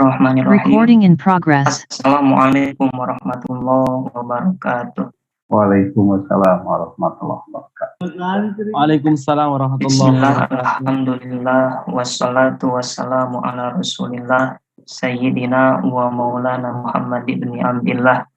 Bismillahirrahmanirrahim. Recording in progress. Assalamualaikum warahmatullahi wabarakatuh. Waalaikumsalam warahmatullahi wabarakatuh. Waalaikumsalam warahmatullahi Bismillah, wabarakatuh. alhamdulillah, wassalatu wassalamu ala rasulillah, sayyidina wa maulana Muhammad ibn Abdillah,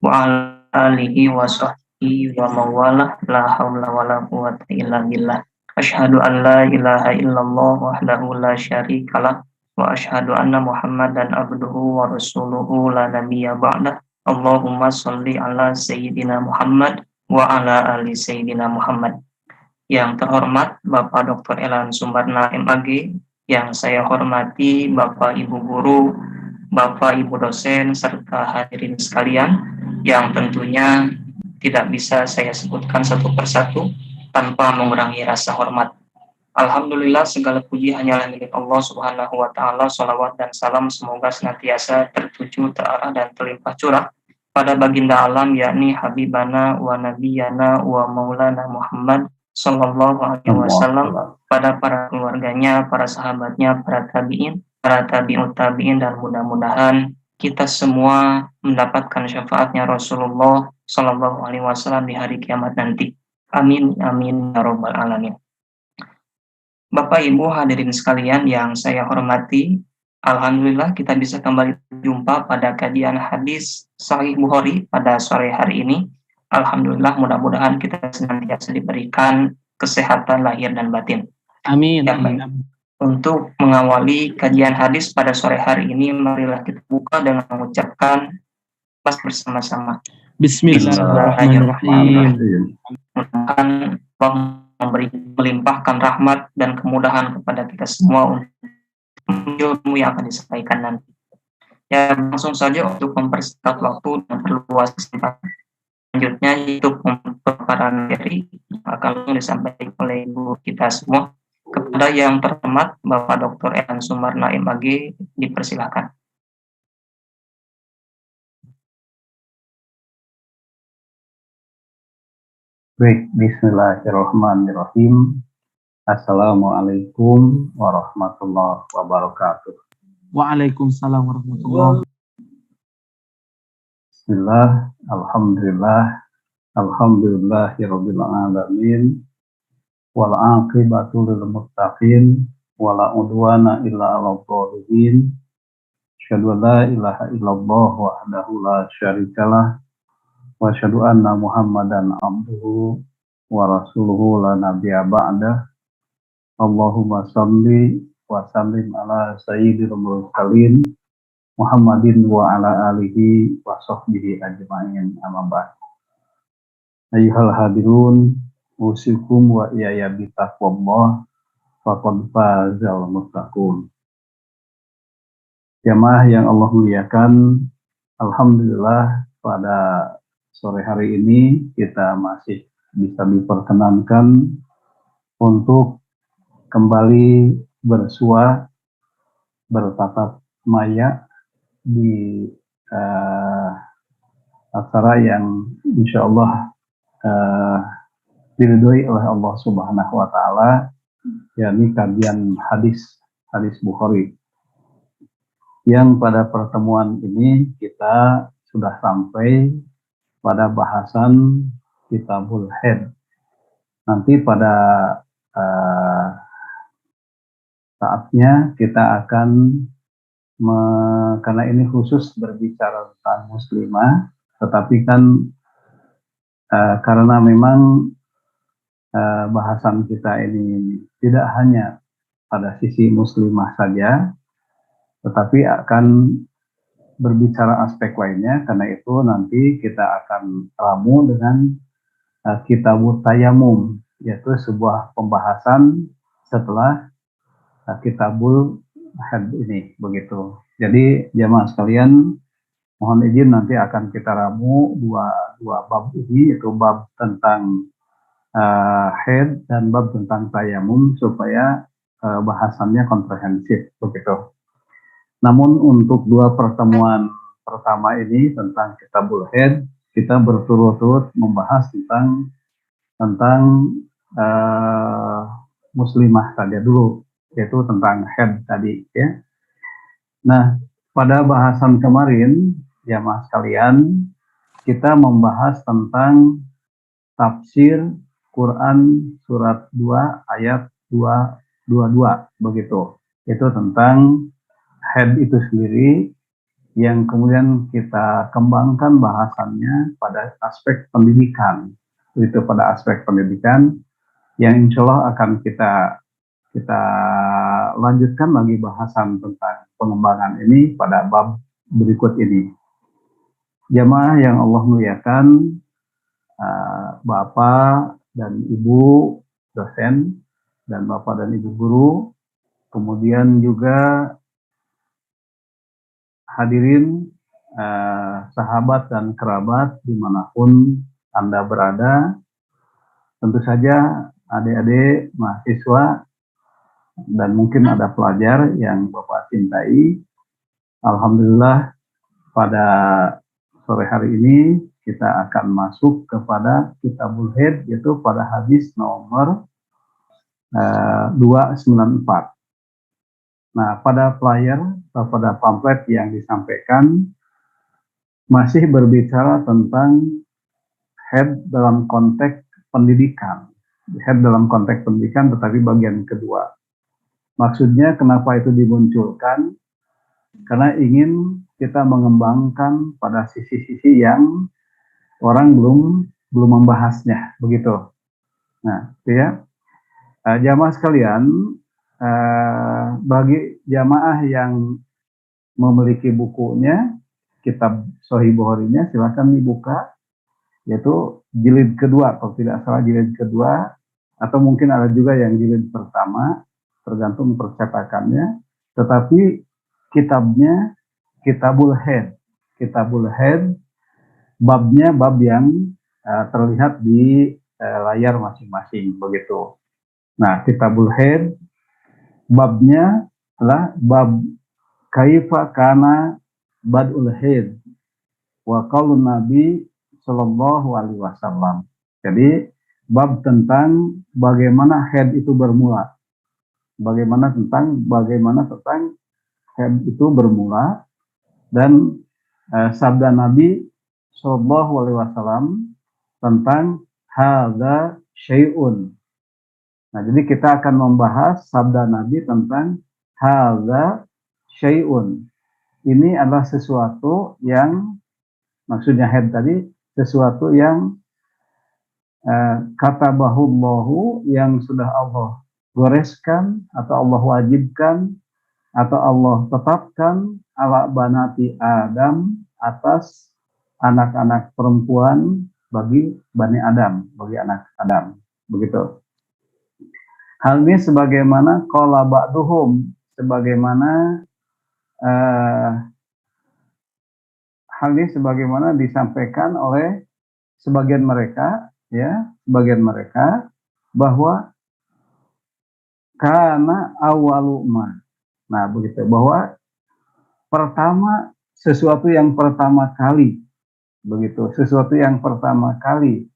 wa ala alihi wa sahbihi wa mawalah, la hawla wa la quwwata illa billah. Asyhadu an la ilaha illallah wahdahu la syarikalah, wa asyhadu anna Muhammadan abduhu wa rasuluhu la nabiyya ba'dah. Allahumma sholli ala sayyidina Muhammad wa ala ali sayyidina Muhammad. Yang terhormat Bapak Dr. Elan Sumarna MAG, yang saya hormati Bapak Ibu guru, Bapak Ibu dosen, serta hadirin sekalian yang tentunya tidak bisa saya sebutkan satu persatu tanpa mengurangi rasa hormat. Alhamdulillah, segala puji hanyalah milik Allah Subhanahu wa Ta'ala. Sholawat dan salam semoga senantiasa tertuju, terarah, dan terlimpah curah pada baginda alam, yakni Habibana wa Nabiyana wa Maulana Muhammad Sallallahu Alaihi Wasallam, pada para keluarganya, para sahabatnya, para tabi'in, para tabi'ut tabi'in, dan mudah-mudahan kita semua mendapatkan syafaatnya Rasulullah Sallallahu Alaihi Wasallam di hari kiamat nanti. Amin, amin, ya robbal alamin. Bapak Ibu hadirin sekalian yang saya hormati, alhamdulillah kita bisa kembali jumpa pada kajian hadis Sahih Bukhari pada sore hari ini. Alhamdulillah, mudah-mudahan kita senantiasa diberikan kesehatan lahir dan batin. Amin. Ya, untuk mengawali kajian hadis pada sore hari ini, marilah kita buka dengan mengucapkan bersama-sama. Bismillahirrahmanirrahim. Mudah-mudahan Allah melimpahkan rahmat dan kemudahan kepada kita semua untuk ilmu yang akan disampaikan nanti. Ya, langsung saja untuk mempersingkat waktu dan perluas kesempatan. Selanjutnya itu pemaparan materi yang akan disampaikan oleh guru kita semua. Kepada yang terhormat Bapak Dr. Elan Sumarna MAG, dipersilakan. Baik, bismillahirrahmanirrahim. Assalamualaikum warahmatullahi wabarakatuh. Waalaikumsalam warahmatullahi wabarakatuh. Bismillah, alhamdulillah, alhamdulillahirabbil alamin. Wal aqibatu lil muttaqin, wala udwana illa 'alal zalimin. Asyhadu an la ilaha illallah wahdahu la syarikalah, wa asyhadu anna Muhammadan abduhu wa rasuluhu la nabiyya ba'dah. Allahumma shalli wa sallim ala sayyidil mursalin Muhammadin wa ala alihi wa sahbihi ajma'in, amma ba'd. Ayyuhal hadirun, usikum wa iyaya bitaqwallah, faqad fazal muttaqun. Jamaah yang Allah muliakan, alhamdulillah pada sore hari ini kita masih bisa diperkenankan untuk kembali bersua, bertatap maya di acara yang insya Allah diridhoi oleh Allah Subhanahu wa Ta'ala, yakni kajian hadis Bukhari, yang pada pertemuan ini kita sudah sampai pada bahasan Kitabul Haid. Nanti pada saatnya kita akan karena ini khusus berbicara tentang muslimah, tetapi kan karena memang bahasan kita ini tidak hanya pada sisi muslimah saja, tetapi akan berbicara aspek lainnya. Karena itu nanti kita akan ramu dengan Kitabut Tayamum, yaitu sebuah pembahasan setelah Kitabul Haid ini, begitu. Jadi jamaah sekalian, mohon izin nanti akan kita ramu dua bab ini, yaitu bab tentang haid dan bab tentang tayamum, supaya bahasannya komprehensif, begitu. Namun untuk dua pertemuan pertama ini tentang Kitabul Haid, kita berturut-turut membahas tentang muslimah saja dulu, yaitu tentang haid tadi, ya. Nah, pada bahasan kemarin, jamaah sekalian, kita membahas tentang tafsir Quran surat 2 ayat 222 begitu. Itu tentang haid itu sendiri yang kemudian kita kembangkan bahasannya pada aspek pendidikan. Itu pada aspek pendidikan yang insya Allah akan kita lanjutkan lagi bahasan tentang pengembangan ini pada bab berikut ini. Jamaah yang Allah muliakan, Bapak dan Ibu dosen dan Bapak dan Ibu guru, kemudian juga hadirin sahabat dan kerabat dimanapun Anda berada, tentu saja adik-adik mahasiswa dan mungkin ada pelajar yang Bapak cintai. Alhamdulillah pada sore hari ini kita akan masuk kepada Kitabul Haid, yaitu pada hadis nomor 294. Nah, pada flyer atau pada pamflet yang disampaikan masih berbicara tentang haid dalam konteks pendidikan. Haid dalam konteks pendidikan, tetapi bagian kedua. Maksudnya kenapa itu dimunculkan? Karena ingin kita mengembangkan pada sisi-sisi yang orang belum membahasnya, begitu. Nah, itu ya. Jamaah sekalian, bagi jamaah yang memiliki bukunya, kitab Sahih Bukhari-nya, silakan dibuka, yaitu jilid kedua, kalau tidak salah jilid kedua, atau mungkin ada juga yang jilid pertama, tergantung percetakannya. Tetapi kitabnya Kitabul Haid. Kitabul Haid, babnya bab yang terlihat di layar masing-masing, begitu. Nah, Kitabul Haid, babnya adalah bab kaifa kana badul haid wa qaulun Nabi Shallallahu Alaihi Wasallam. Jadi bab tentang bagaimana haid itu bermula, bagaimana tentang haid itu bermula, dan sabda Nabi Shallallahu Alaihi Wasallam tentang hadza syai'un. Nah, jadi kita akan membahas sabda Nabi tentang hadza syai'un. Ini adalah sesuatu yang, maksudnya haid tadi, sesuatu yang katabahullahu, yang sudah Allah goreskan atau Allah wajibkan atau Allah tetapkan ala banati Adam, atas anak-anak perempuan bagi Bani Adam, bagi anak Adam, begitu. Hal ini sebagaimana qala ba'duhum, sebagaimana hal ini sebagaimana disampaikan oleh sebagian mereka, ya, sebagian mereka, bahwa kana awwalu ma. Nah, begitu, bahwa pertama, sesuatu yang pertama kali, begitu, sesuatu yang pertama kali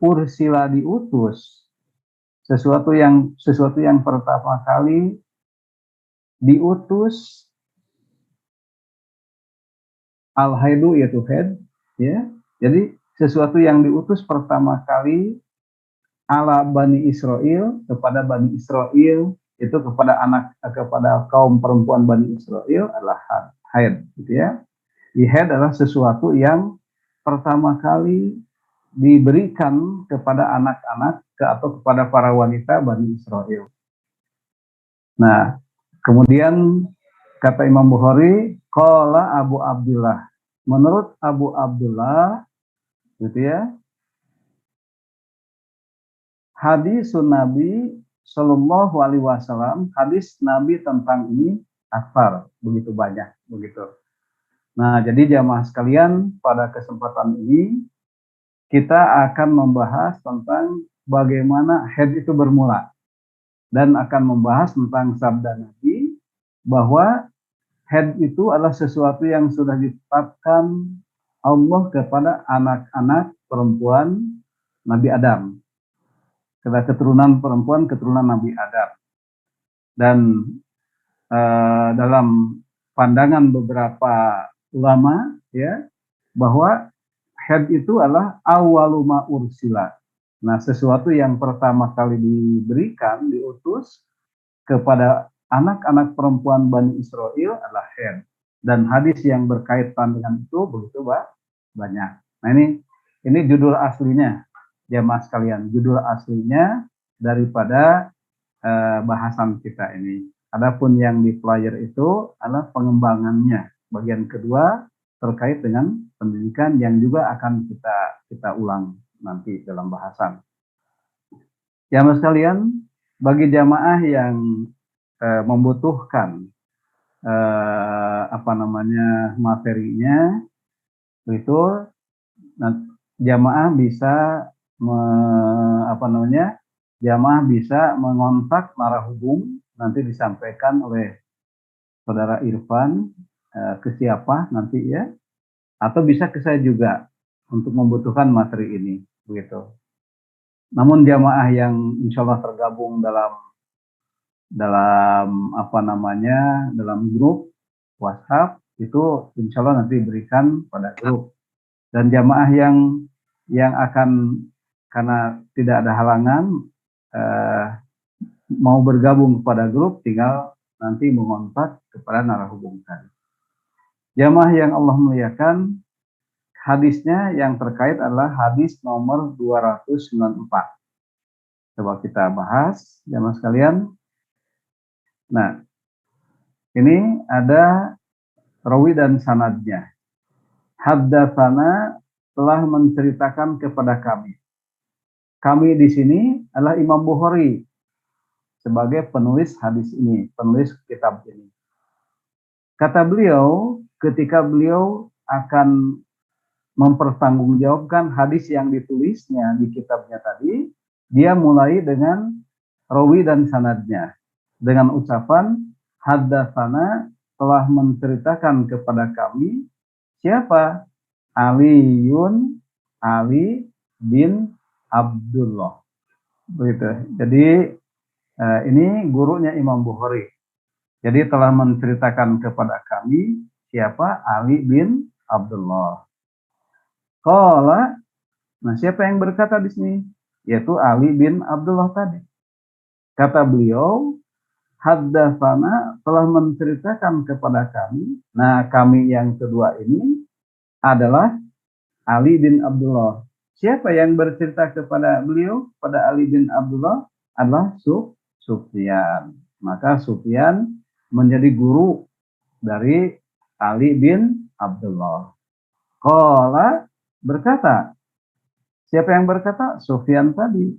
ursila, diutus, sesuatu yang pertama kali diutus, al-haidu, yaitu haid, ya. Jadi sesuatu yang diutus pertama kali ala Bani Israel, kepada Bani Israel, itu kepada kaum perempuan Bani Israel adalah haid, gitu ya. Haid adalah sesuatu yang pertama kali diberikan kepada anak-anak atau kepada para wanita Bani Israel. Nah, kemudian kata Imam Bukhari, qala Abu Abdullah. Menurut Abu Abdullah, gitu ya, hadis Nabi Shallallahu Alaihi Wasallam, hadis Nabi tentang ini akbar, begitu banyak, begitu. Nah, jadi jamaah sekalian, pada kesempatan ini kita akan membahas tentang bagaimana haid itu bermula, dan akan membahas tentang sabda Nabi bahwa haid itu adalah sesuatu yang sudah ditetapkan Allah kepada anak-anak perempuan Nabi Adam, kepada keturunan perempuan, keturunan Nabi Adam. Dan dalam pandangan beberapa ulama ya, bahwa haid itu adalah awaluma ursila. Nah, sesuatu yang pertama kali diberikan, diutus kepada anak-anak perempuan Bani Israel adalah haid. Dan hadis yang berkaitan dengan itu begitu banyak. Nah, ini judul aslinya, jamaah sekalian, judul aslinya daripada bahasan kita ini. Adapun yang di flyer itu adalah pengembangannya. Bagian kedua terkait dengan pendidikan yang juga akan kita ulang nanti dalam bahasan. Jamaah sekalian, bagi jamaah yang membutuhkan materinya itu, jamaah bisa jamaah bisa mengontak narahubung, nanti disampaikan oleh saudara Irfan ke siapa nanti ya, atau bisa ke saya juga untuk membutuhkan materi ini begitu. Namun jamaah yang insya Allah tergabung dalam grup WhatsApp itu insya Allah nanti diberikan pada grup. Dan jamaah yang akan, karena tidak ada halangan, mau bergabung kepada grup, tinggal nanti mengontak kepada narahubung tadi. Jamaah yang Allah muliakan, hadisnya yang terkait adalah hadis nomor 294. Coba kita bahas, jamaah sekalian. Nah, ini ada rawi dan sanadnya. Haddatsana, telah menceritakan kepada kami. Kami di sini adalah Imam Bukhari sebagai penulis hadis ini, penulis kitab ini. Kata beliau, ketika beliau akan mempertanggungjawabkan hadis yang ditulisnya di kitabnya tadi, dia mulai dengan rawi dan sanadnya dengan ucapan haddatsana, telah menceritakan kepada kami. Siapa? Ali bin Abdullah. Begitu. Jadi ini gurunya Imam Bukhari. Jadi telah menceritakan kepada kami siapa? Ali bin Abdullah. Qala, nah siapa yang berkata di sini? Yaitu Ali bin Abdullah tadi. Kata beliau, haddatsana, telah menceritakan kepada kami. Nah, kami yang kedua ini adalah Ali bin Abdullah. Siapa yang bercerita kepada beliau, pada Ali bin Abdullah? Adalah Sufyan. Maka Sufyan menjadi guru dari Ali bin Abdullah. Qala, berkata. Siapa yang berkata? Sufyan tadi.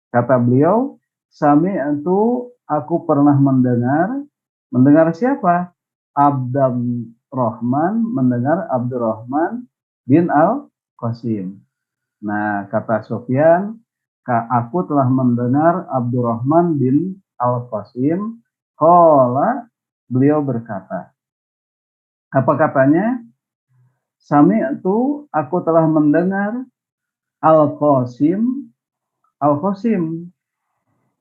Kata beliau, sami'tu, aku pernah mendengar siapa? Abdurrahman, mendengar Abdurrahman bin Al-Qasim. Nah, kata Sufyan, aku telah mendengar Abdurrahman bin Al-Qasim. Qala, beliau berkata. Apa katanya? Sami'tu, aku telah mendengar Al-Qasim,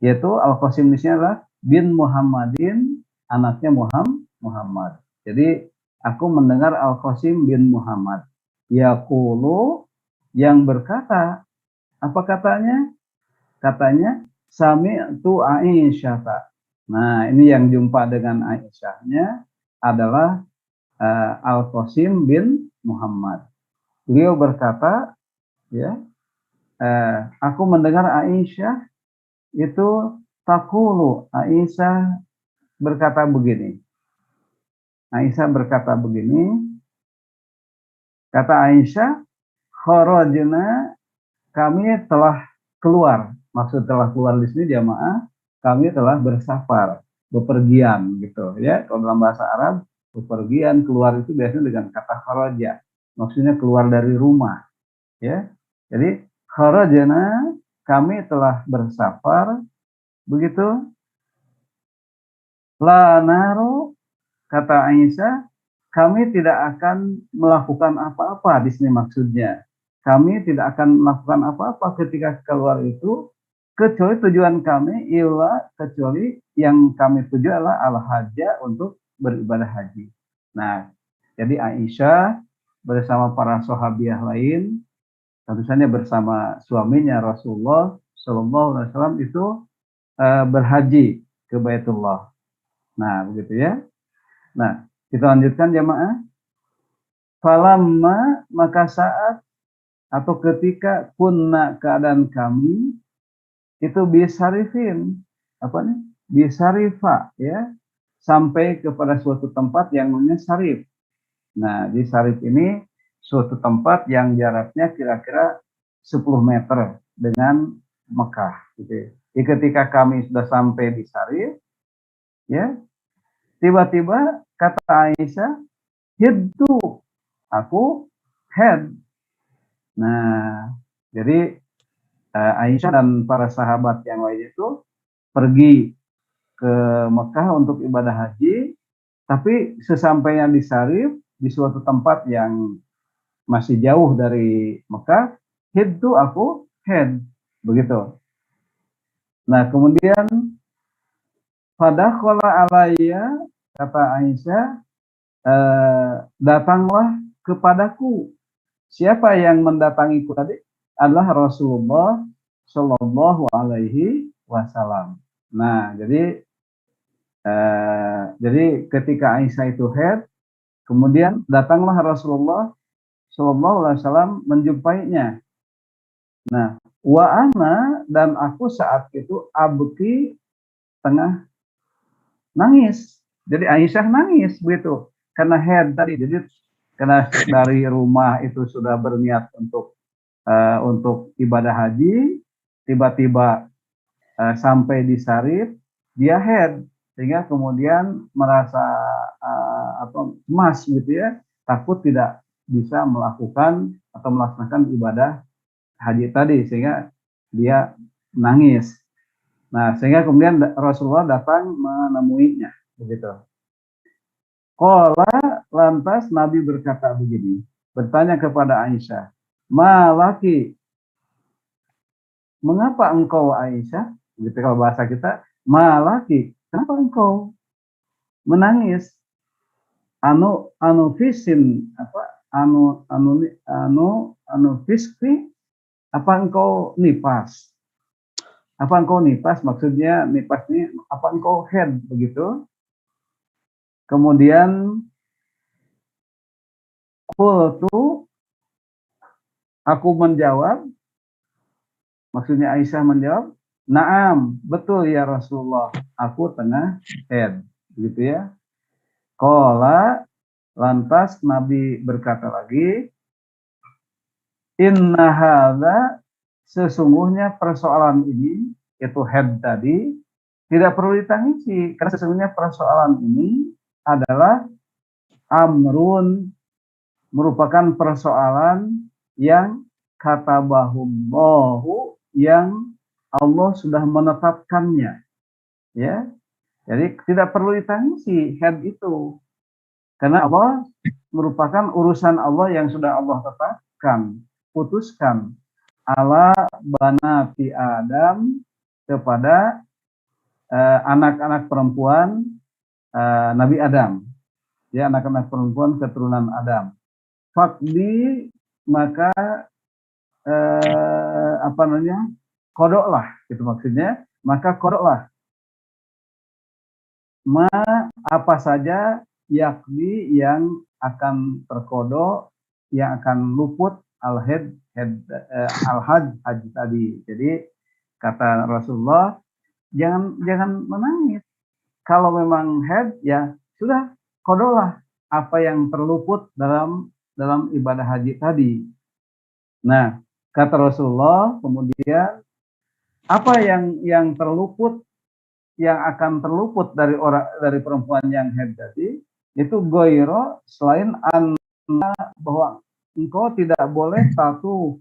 yaitu Al-Qasim di sini adalah bin Muhammadin, anaknya Muhammad. Jadi aku mendengar Al-Qasim bin Muhammad. Yaqulu, yang berkata, apa katanya? Katanya sami'tu Aisyah. Nah, ini yang jumpa dengan Aisyahnya adalah Al-Qasim bin Muhammad. Beliau berkata, ya, aku mendengar Aisyah itu takulu, Aisyah berkata begini. Kata Aisyah, kharajna, kami telah keluar. Maksud telah keluar di sini jamaah, kami telah bersafar, bepergian gitu ya. Kalau dalam bahasa Arab, bepergian, keluar itu biasanya dengan kata kharaja. Maksudnya keluar dari rumah, ya. Jadi kharajna, kami telah bersafar, begitu. La naru, kata Aisyah, kami tidak akan melakukan apa-apa di sini maksudnya. Kami tidak akan melakukan apa-apa ketika keluar itu, kecuali tujuan kami kecuali yang kami tuju adalah al-hajjah, untuk beribadah haji. Nah, jadi Aisyah bersama para sahabiah lain, tentu saja bersama suaminya Rasulullah Shallallahu Alaihi Wasallam itu berhaji ke Baitullah. Nah, begitu ya. Nah, kita lanjutkan jamaah. Falamma, maka saat atau ketika, kunna, keadaan kami itu bisarifin, apa nih? Bisarifa, ya, sampai kepada suatu tempat yang namanya Sarif. Nah, di Sarif ini suatu tempat yang jaraknya kira-kira 10 meter dengan Mekah, gitu ya. Jadi ketika kami sudah sampai di Sarif, ya, tiba-tiba kata Aisyah, hiddu, aku head. Nah, jadi Aisyah dan para sahabat yang lain itu pergi ke Mekah untuk ibadah haji, tapi sesampainya di Sarif, di suatu tempat yang masih jauh dari Mekah, hiddu, aku head, begitu. Nah, kemudian fadakhala alayya, kata Aisyah, datanglah kepadaku. Siapa yang mendatangiku tadi? Adalah Rasulullah Shallallahu Alaihi Wasallam. Nah, jadi ketika Aisyah itu head, kemudian datanglah Rasulullah Shallallahu Alaihi Wasallam menjumpainya. Nah, wa ana, dan aku saat itu abki, tengah nangis. Jadi Aisyah nangis begitu karena head tadi. Jadi karena dari rumah itu sudah berniat untuk ibadah haji, tiba-tiba sampai di Sarif, dia head, sehingga kemudian merasa cemas gitu ya, takut tidak bisa melakukan atau melaksanakan ibadah haji tadi, sehingga dia nangis. Nah, sehingga kemudian Rasulullah datang menemuinya, begitu. Qala, lantas Nabi berkata begini, bertanya kepada Aisyah, malaki, mengapa engkau Aisyah? Gitu kalau bahasa kita, malaki, kenapa engkau menangis? Anu fisin, apa? Anu fiski, apa engkau nipas? Apa engkau nipas? Maksudnya nipas ini, apa engkau head, begitu? Kemudian qultu, aku menjawab, maksudnya Aisyah menjawab, naam, betul ya Rasulullah, aku tengah head, begitu ya. Qala, lantas Nabi berkata lagi, inna hadza, sesungguhnya persoalan ini, yaitu head tadi, tidak perlu ditangisi, karena sesungguhnya persoalan ini adalah amrun, merupakan persoalan yang katabahullahu, yang Allah sudah menetapkannya, ya. Jadi tidak perlu ditangisi head itu, karena Allah merupakan urusan Allah yang sudah Allah tetapkan, putuskan, ala banati Adam, kepada anak-anak perempuan Nabi Adam, ya, anak-anak perempuan keturunan Adam. Fakdi, maka kodoklah, itu maksudnya, maka kodoklah, apa saja, yakni yang akan terkodok, yang akan luput al-hajj haji tadi. Jadi kata Rasulullah, jangan menangis. Kalau memang head, ya sudah, kodoklah apa yang terluput dalam ibadah haji tadi. Nah, kata Rasulullah kemudian, apa yang terluput, yang akan terluput dari perempuan yang head tadi, itu goiro, selain bahwa engkau tidak boleh tatu,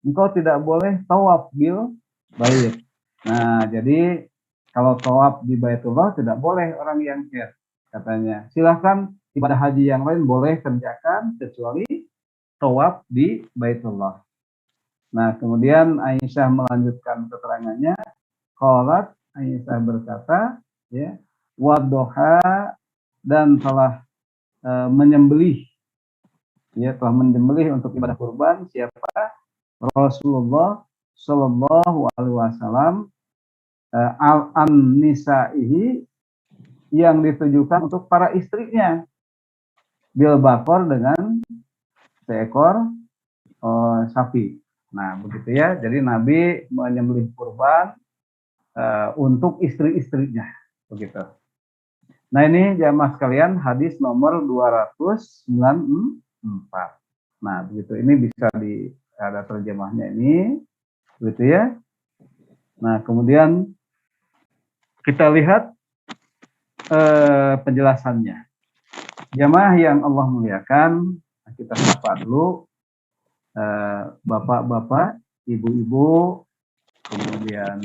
engkau tidak boleh tawaf bil bait. Nah, jadi kalau tawaf di Baitullah tidak boleh orang yang head, katanya. Silahkan ibadah haji yang lain boleh kerjakan, kecuali tawaf di Baitullah. Nah, kemudian Aisyah melanjutkan keterangannya, qalat, Aisyah berkata, ya, wadduha, dan telah menyembelih, ya, telah menyembelih untuk ibadah kurban siapa? Rasulullah Shallallahu Alaihi Wasallam, an-nisaihi, yang ditujukan untuk para istrinya, bil bakor, dengan seekor sapi. Nah, begitu ya. Jadi Nabi menyembelih kurban untuk istri-istrinya, begitu. Nah, ini jamaah sekalian hadis nomor 294. Nah, begitu. Ini bisa ada terjemahnya ini, begitu ya. Nah, kemudian kita lihat penjelasannya. Jamaah yang Allah muliakan, kita sapa dulu bapak-bapak, ibu-ibu, kemudian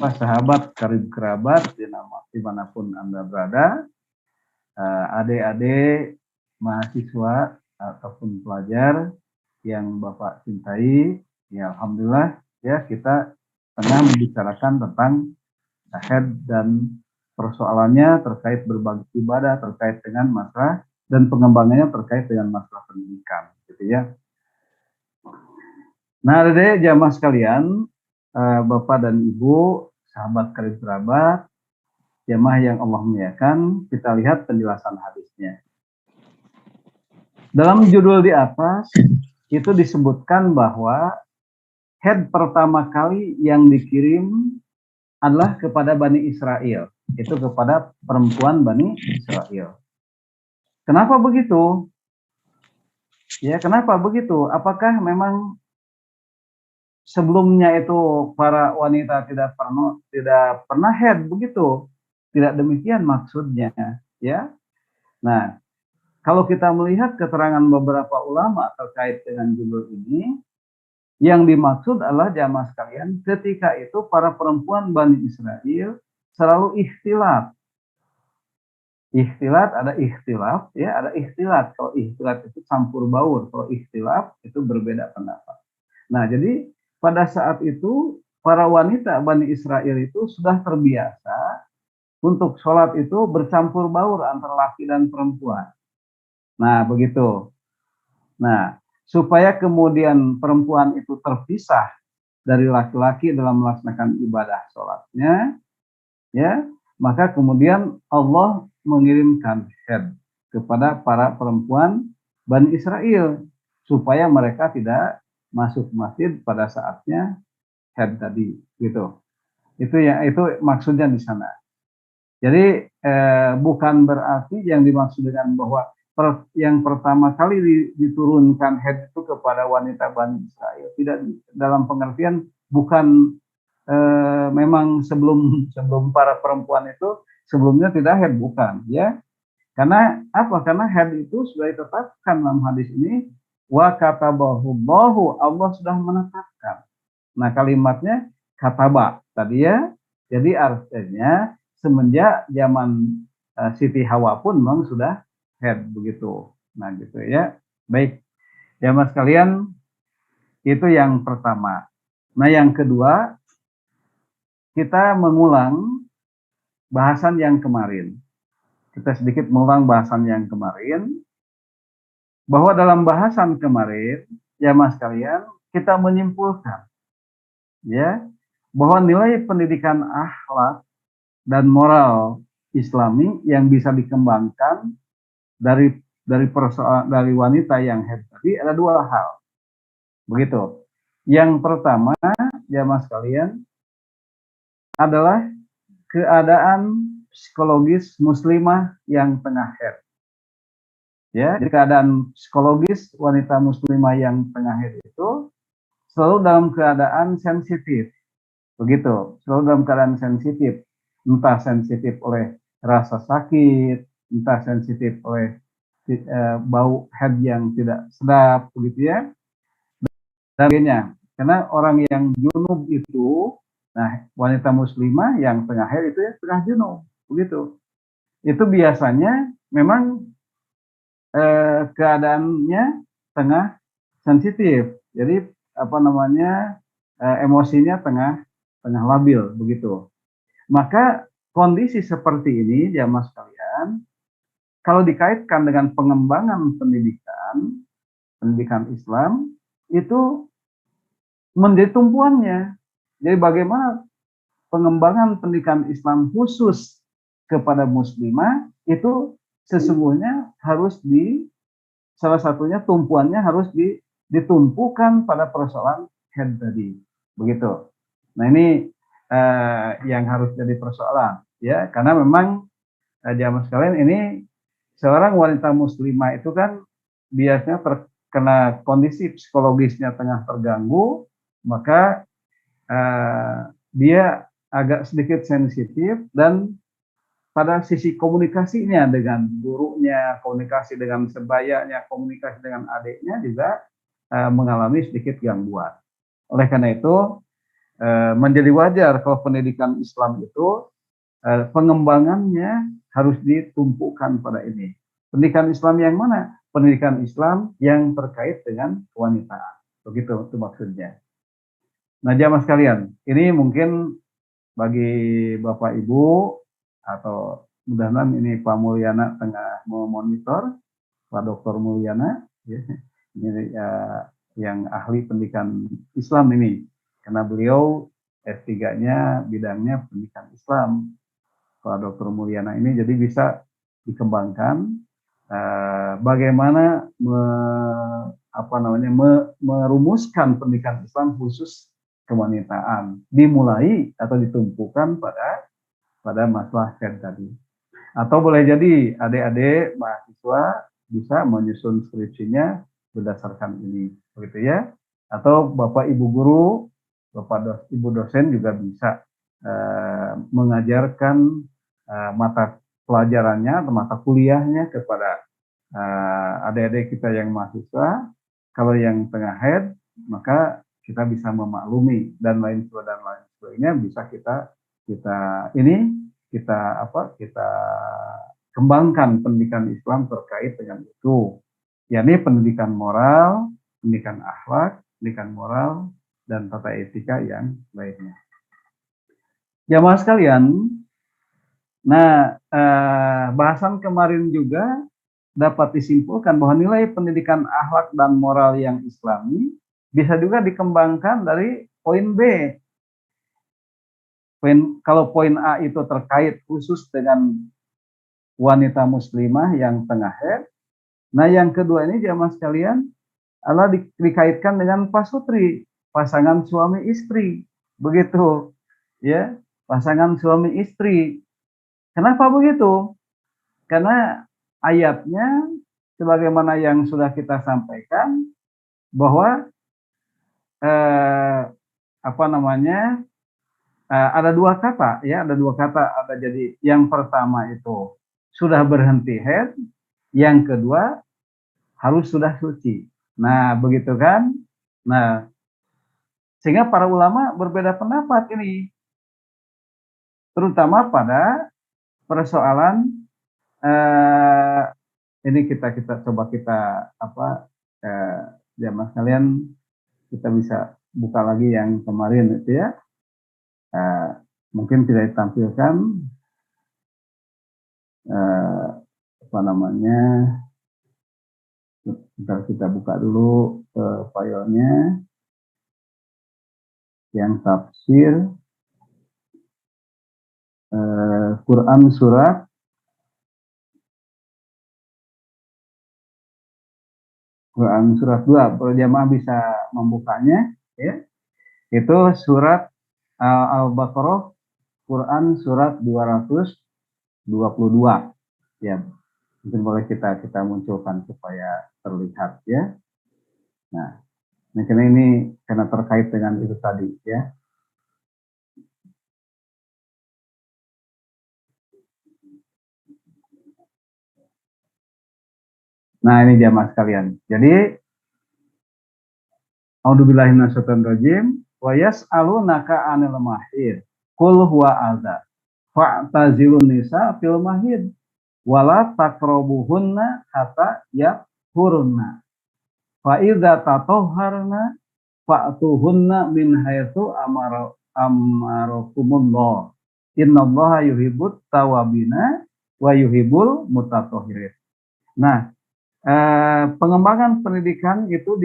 sahabat, karib kerabat, dimanapun Anda berada, adik-adik, mahasiswa ataupun pelajar yang Bapak cintai, ya Alhamdulillah, ya kita tengah membicarakan tentang haid dan persoalannya terkait berbagai ibadah, terkait dengan masalah dan pengembangannya terkait dengan masalah pendidikan, gitu ya. Nah, adik jamaah sekalian, Bapak dan Ibu, sahabat karib kerabat, jamaah yang Allah muliakan, kita lihat penjelasan hadisnya. Dalam judul di atas itu disebutkan bahwa haid pertama kali yang dikirim adalah kepada Bani Israel, itu kepada perempuan Bani Israel. Kenapa begitu? Ya, kenapa begitu? Apakah memang sebelumnya itu para wanita tidak pernah haid begitu? Tidak demikian maksudnya, ya. Nah, kalau kita melihat keterangan beberapa ulama terkait dengan judul ini, yang dimaksud adalah jamaah sekalian, ketika itu para perempuan Bani Israel selalu ikhtilat. Ikhtilat, ada ikhtilaf, ya, ada ikhtilat. Kalau ikhtilat itu campur baur, kalau ikhtilaf itu berbeda pendapat. Nah, jadi pada saat itu para wanita Bani Israel itu sudah terbiasa untuk sholat itu bercampur baur antara laki dan perempuan. Nah, begitu. Nah, supaya kemudian perempuan itu terpisah dari laki-laki dalam melaksanakan ibadah sholatnya, ya, maka kemudian Allah mengirimkan haid kepada para perempuan Bani Israel supaya mereka tidak masuk masjid pada saatnya haid tadi, gitu. Itu maksudnya di sana. Jadi bukan berarti yang dimaksud dengan bahwa yang pertama kali diturunkan haid itu kepada wanita Bani Israel, tidak dalam pengertian bukan memang sebelum para perempuan itu sebelumnya tidak haid, bukan, ya. Karena apa? Karena haid itu sudah ditetapkan dalam hadis ini, wa katabahu, Allah sudah menetapkan. Nah, kalimatnya kataba tadi, ya. Jadi artinya semenjak zaman Siti Hawa pun memang sudah haid begitu. Nah, gitu ya. Baik, jamaah sekalian, itu yang pertama. Nah, yang kedua, kita mengulang bahasan yang kemarin. Kita sedikit mengulang bahasan yang kemarin, bahwa dalam bahasan kemarin, jamaah sekalian, kita menyimpulkan, ya, bahwa nilai pendidikan akhlak dan moral Islami yang bisa dikembangkan dari wanita yang haid tadi ada dua hal. Begitu. Yang pertama, jamaah sekalian, adalah keadaan psikologis muslimah yang tengah haid. Ya, jadi keadaan psikologis wanita muslimah yang tengah haid itu selalu dalam keadaan sensitif. Begitu, selalu dalam keadaan sensitif. Entah sensitif oleh rasa sakit, entah sensitif oleh bau haid yang tidak sedap, begitu ya. Dan sebagainya. Karena orang yang junub itu, nah, wanita muslimah yang tengah haid itu ya tengah junub, begitu. Itu biasanya memang keadaannya tengah sensitif. Jadi emosinya tengah labil begitu. Maka kondisi seperti ini jamaah sekalian, kalau dikaitkan dengan pengembangan pendidikan Islam itu menjadi tumpuannya. Jadi bagaimana pengembangan pendidikan Islam khusus kepada muslimah itu sesungguhnya harus salah satunya tumpuannya harus ditumpukan pada persoalan head tadi, begitu. Nah ini yang harus jadi persoalan, ya, karena memang jamaah sekalian ini seorang wanita muslimah itu kan biasanya terkena kondisi psikologisnya tengah terganggu, maka dia agak sedikit sensitif dan pada sisi komunikasinya dengan gurunya, komunikasi dengan sebayanya, komunikasi dengan adiknya juga mengalami sedikit gangguan. Oleh karena itu menjadi wajar kalau pendidikan Islam itu pengembangannya harus ditumpukan pada ini. Pendidikan Islam yang mana? Pendidikan Islam yang terkait dengan kewanitaan. Begitu itu maksudnya. Nah, jamaah sekalian, ini mungkin bagi Bapak Ibu atau mudah-mudahan ini Pak Mulyana tengah memonitor, Pak Dr. Mulyana, ya, ini yang ahli pendidikan Islam ini, karena beliau S3-nya bidangnya pendidikan Islam, Pak Dr. Mulyana ini, jadi bisa dikembangkan bagaimana merumuskan pendidikan Islam khusus kewanitaan, dimulai atau ditumpukan pada masalah head tadi. Atau boleh jadi adik-adik mahasiswa bisa menyusun skripsinya berdasarkan ini, begitu ya. Atau Bapak Ibu guru, Ibu dosen juga bisa mengajarkan mata pelajarannya atau mata kuliahnya kepada adik-adik kita yang mahasiswa. Kalau yang tengah head, maka kita bisa memaklumi dan lain sebagainya bisa kita kembangkan pendidikan Islam terkait dengan itu, yakni pendidikan moral, pendidikan akhlak, pendidikan moral, dan tata etika yang lainnya. Jamaah sekalian, nah bahasan kemarin juga dapat disimpulkan bahwa nilai pendidikan akhlak dan moral yang Islami bisa juga dikembangkan dari poin B. Kalau poin A itu terkait khusus dengan wanita muslimah yang tengah haid. Nah, yang kedua ini jamaah sekalian adalah dikaitkan dengan pasutri, pasangan suami istri. Begitu, ya, pasangan suami istri. Kenapa begitu? Karena ayatnya sebagaimana yang sudah kita sampaikan bahwa ada dua kata, ya, ada dua kata. Jadi yang pertama itu sudah berhenti haid, yang kedua harus sudah suci. Nah, begitu kan? Nah, sehingga para ulama berbeda pendapat ini, terutama pada persoalan ini kita coba jamaah sekalian, kita bisa buka lagi yang kemarin itu ya. Mungkin tidak ditampilkan Bentar, kita buka dulu filenya yang tafsir Quran surat Quran surat 2, kalau jamaah bisa membukanya, ya. Itu surat Al-Baqarah, Quran surat 222. Ya, mungkin boleh kita munculkan supaya terlihat, ya. Nah, karena ini karena terkait dengan itu tadi, ya. Nah, ini jamaah sekalian. Jadi, A'udzubillahi minasyaitonirrajim. Wa yas'alunaka 'anil mahid. Qul huwa adza. Fa'tazilun nisa fil mahid. Wala taqrabuhunna hatta yahurna. Fa idza tatahharna fa'tuhunna min haitsu amarakumullah. Innallaha yuhibbut tawabina wa yuhibbul mutatahhirin. Nah, pengembangan pendidikan itu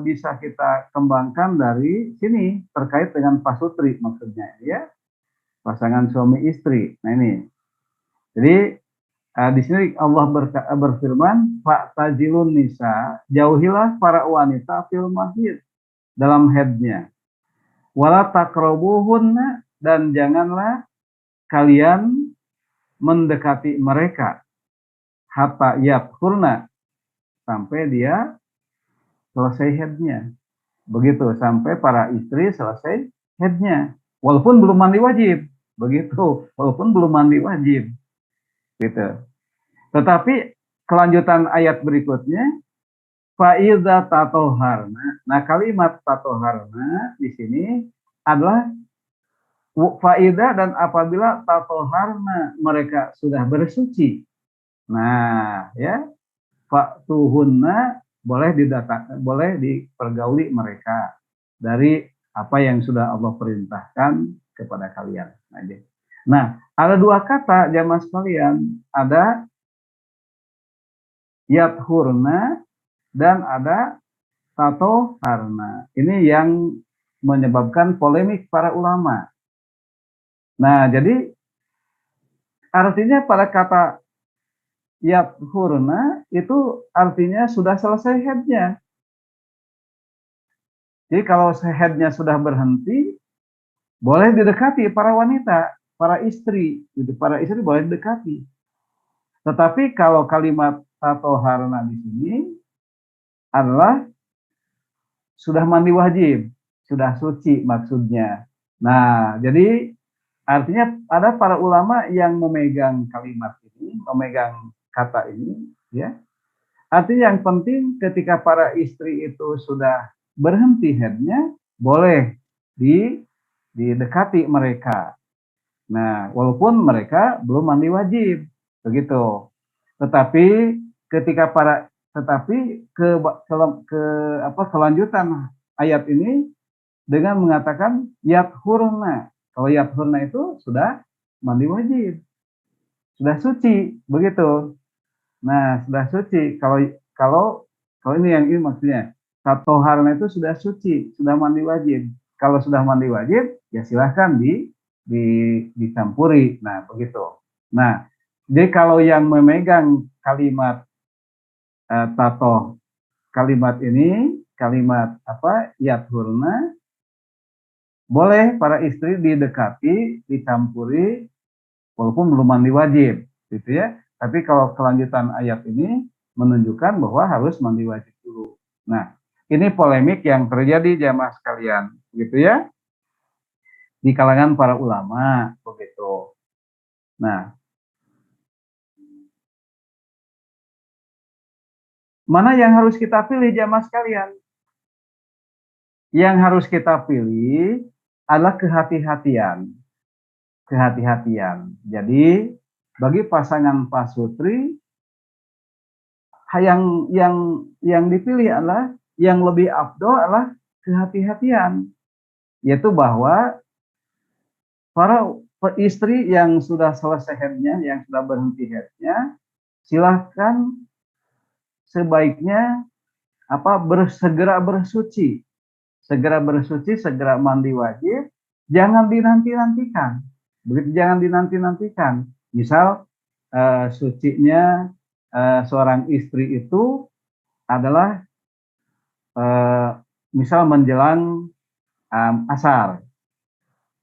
bisa kita kembangkan dari sini terkait dengan pasutri maksudnya ya, pasangan suami istri. Nah ini, jadi di sini Allah berfirman, fa'tazilun nisa, jauhilah para wanita fil mahid, dalam haidnya, wala taqrabuhunna, dan janganlah kalian mendekati mereka, hatta yathurna, sampai dia selesai haidnya. Begitu, sampai para istri selesai haidnya. Walaupun belum mandi wajib. Begitu, walaupun belum mandi wajib. Gitu. Tetapi kelanjutan ayat berikutnya, fa'idza tatoharna. Nah, kalimat tatoharna di sini adalah faida, dan apabila tatoharna, mereka sudah bersuci. Nah, ya, fa'tuhunna, boleh dipergauli mereka dari apa yang sudah Allah perintahkan kepada kalian. Nah, ada dua kata jamaah sekalian, ada yathurna dan ada tatoharna. Ini yang menyebabkan polemik para ulama. Nah, jadi artinya pada kata yathurna itu artinya sudah selesai haidnya. Jadi kalau haidnya sudah berhenti, boleh didekati para wanita, para istri. Para istri boleh didekati. Tetapi kalau kalimat tatoharna di sini adalah sudah mandi wajib, sudah suci maksudnya. Nah, jadi artinya ada para ulama yang memegang kalimat ini, memegang kata ini, ya. Artinya yang penting ketika para istri itu sudah berhenti haidnya, boleh didekati mereka. Nah, walaupun mereka belum mandi wajib, begitu. Tetapi kelanjutan ayat ini dengan mengatakan yathurna. Kalau yathurna itu sudah mandi wajib, sudah suci, begitu. Nah, sudah suci. Kalau ini yang ini maksudnya, tatoharna itu sudah suci, sudah mandi wajib. Kalau sudah mandi wajib, ya silahkan dicampuri. Nah, begitu. Nah, jadi kalau yang memegang kalimat kalimat ini, kalimat yathurna, boleh para istri didekati, dicampuri, walaupun belum mandi wajib, gitu ya. Tapi kalau kelanjutan ayat ini menunjukkan bahwa harus mandi wajib dulu. Nah, ini polemik yang terjadi jamaah sekalian, gitu ya, di kalangan para ulama, begitu. Nah, mana yang harus kita pilih jamaah sekalian? Yang harus kita pilih adalah kehati-hatian. Kehati-hatian. Jadi bagi pasangan pasutri, yang dipilih adalah, yang lebih afdol adalah kehati-hatian, yaitu bahwa para istri yang sudah selesai haidnya, yang sudah berhenti haidnya, silahkan sebaiknya segera bersuci, segera mandi wajib, jangan dinanti-nantikan. Begitu, jangan dinanti-nantikan. Misal sucinya seorang istri itu adalah misal menjelang asar,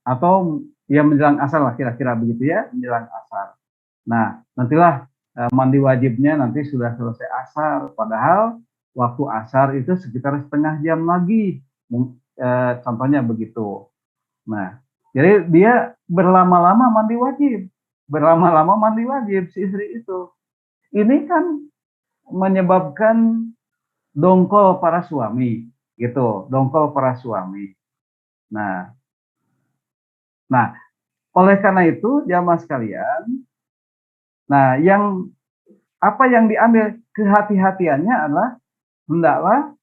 atau ya menjelang asar lah, kira-kira begitu ya, menjelang asar. Nah, nantilah mandi wajibnya nanti sudah selesai asar, padahal waktu asar itu sekitar setengah jam lagi, contohnya begitu. Nah, jadi dia berlama-lama mandi wajib si istri itu. Ini kan menyebabkan dongkol para suami, gitu, dongkol para suami. Nah, oleh karena itu jamaah sekalian, nah apa yang diambil kehati-hatiannya adalah hendaklah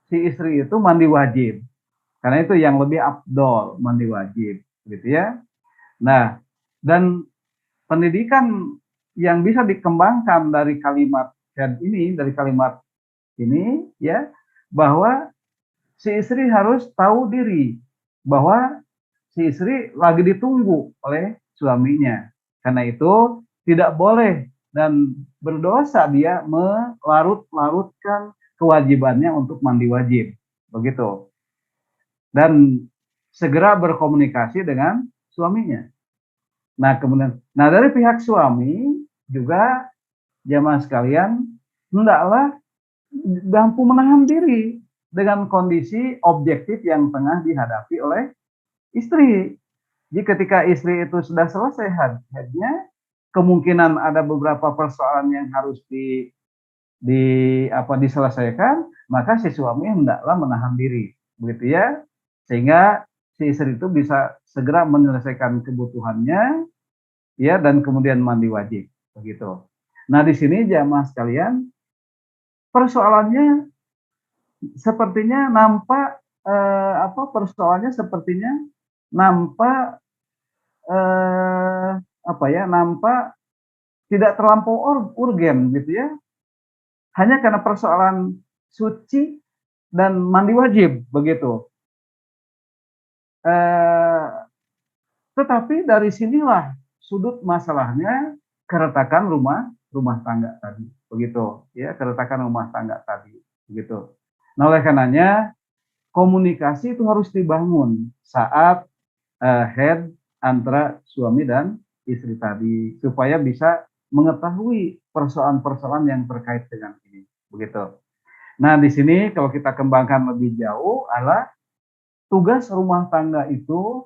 si istri itu mandi wajib. Karena itu yang lebih afdol mandi wajib, gitu ya. Nah, dan pendidikan yang bisa dikembangkan dari kalimat ini ya, bahwa si istri harus tahu diri bahwa si istri lagi ditunggu oleh suaminya. Karena itu tidak boleh dan berdosa dia melarut-larutkan kewajibannya untuk mandi wajib. Begitu. Dan segera berkomunikasi dengan suaminya. Nah, kemudian dari pihak suami juga jamaah sekalian hendaklah mampu menahan diri dengan kondisi objektif yang tengah dihadapi oleh istri. Jadi ketika istri itu sudah selesai haidnya, kemungkinan ada beberapa persoalan yang harus diselesaikan, maka si suami hendaklah menahan diri, begitu ya, sehingga si istri itu bisa segera menyelesaikan kebutuhannya, ya, dan kemudian mandi wajib, begitu. Nah, di sini jamaah sekalian, persoalannya sepertinya nampak persoalannya sepertinya nampak nampak tidak terlampau urgen gitu ya. Hanya karena persoalan suci dan mandi wajib begitu. Tetapi dari sinilah sudut masalahnya keretakan rumah tangga tadi, begitu ya, keretakan rumah tangga tadi, begitu. Nah, oleh karenanya komunikasi itu harus dibangun saat head antara suami dan istri tadi supaya bisa mengetahui persoalan-persoalan yang terkait dengan ini, begitu. Nah, di sini kalau kita kembangkan lebih jauh adalah tugas rumah tangga itu,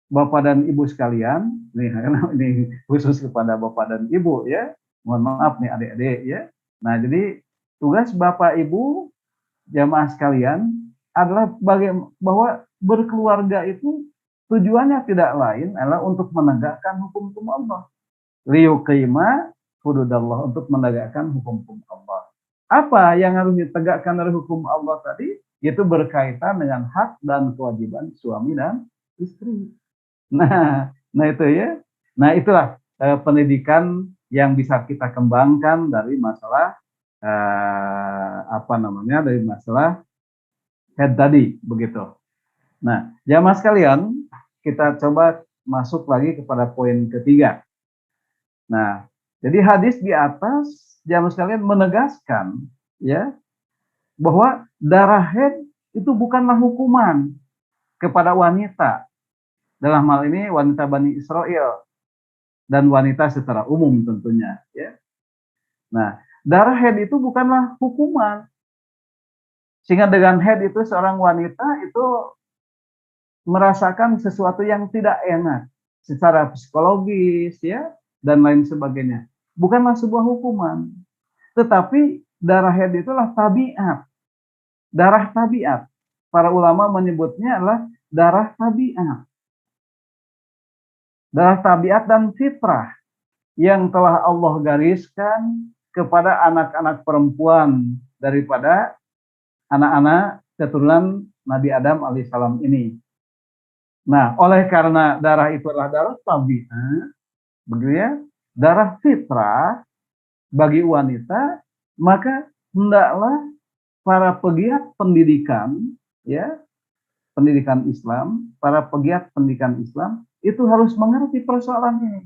Bapak dan Ibu sekalian, ini khusus kepada Bapak dan Ibu ya, mohon maaf nih adik-adik ya. Nah, jadi tugas Bapak Ibu jamaah sekalian adalah bahwa berkeluarga itu tujuannya tidak lain adalah untuk menegakkan hukum-hukum Allah. Liyuqima hududallah, untuk menegakkan hukum-hukum Allah. Apa yang harus ditegakkan dari hukum Allah tadi? Itu berkaitan dengan hak dan kewajiban suami dan istri. Nah itu ya. Nah, itulah pendidikan yang bisa kita kembangkan dari masalah dari masalah head tadi, begitu. Nah, jamaah sekalian, kita coba masuk lagi kepada poin ketiga. Nah, jadi hadis di atas jamaah sekalian menegaskan ya bahwa darah head itu bukanlah hukuman kepada wanita. Dalam hal ini wanita Bani Israel dan wanita secara umum tentunya ya. Nah, darah head itu bukanlah hukuman. Sehingga dengan head itu seorang wanita itu merasakan sesuatu yang tidak enak secara psikologis ya dan lain sebagainya. Bukanlah sebuah hukuman. Tetapi darah head itulah tabiat. Darah tabiat. Para ulama menyebutnya adalah darah tabiat. Darah tabiat dan fitrah yang telah Allah gariskan kepada anak-anak perempuan daripada anak-anak keturunan Nabi Adam alaihissalam ini. Nah, oleh karena darah itu adalah darah tabiat, begitu ya, darah fitrah bagi wanita, maka hendaklah para pegiat pendidikan, ya, pendidikan Islam, para pegiat pendidikan Islam itu harus mengerti persoalan ini,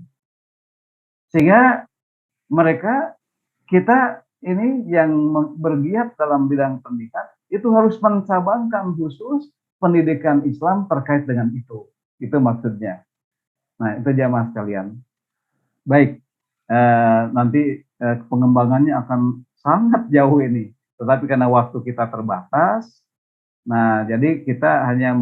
sehingga kita ini yang bergiat dalam bidang pendidikan itu harus mencabangkan khusus pendidikan Islam terkait dengan itu maksudnya. Nah, itu jamaah sekalian. Baik, nanti pengembangannya akan sangat jauh ini, tetapi karena waktu kita terbatas, nah jadi kita hanya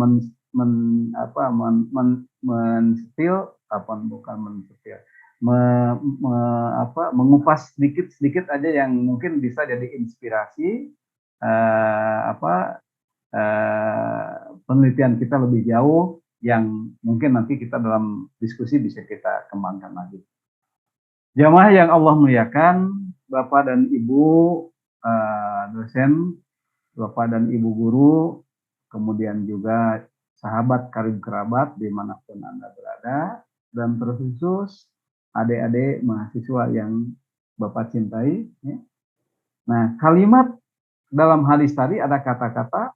mengupas sedikit aja yang mungkin bisa jadi inspirasi penelitian kita lebih jauh yang mungkin nanti kita dalam diskusi bisa kita kembangkan lagi. Jamaah yang Allah muliakan, Bapak dan Ibu dosen, Bapak dan Ibu guru, kemudian juga sahabat karib kerabat dimanapun Anda berada, dan terkhusus adik-adik mahasiswa yang Bapak cintai. Ya. Nah, kalimat dalam hadis tadi ada kata-kata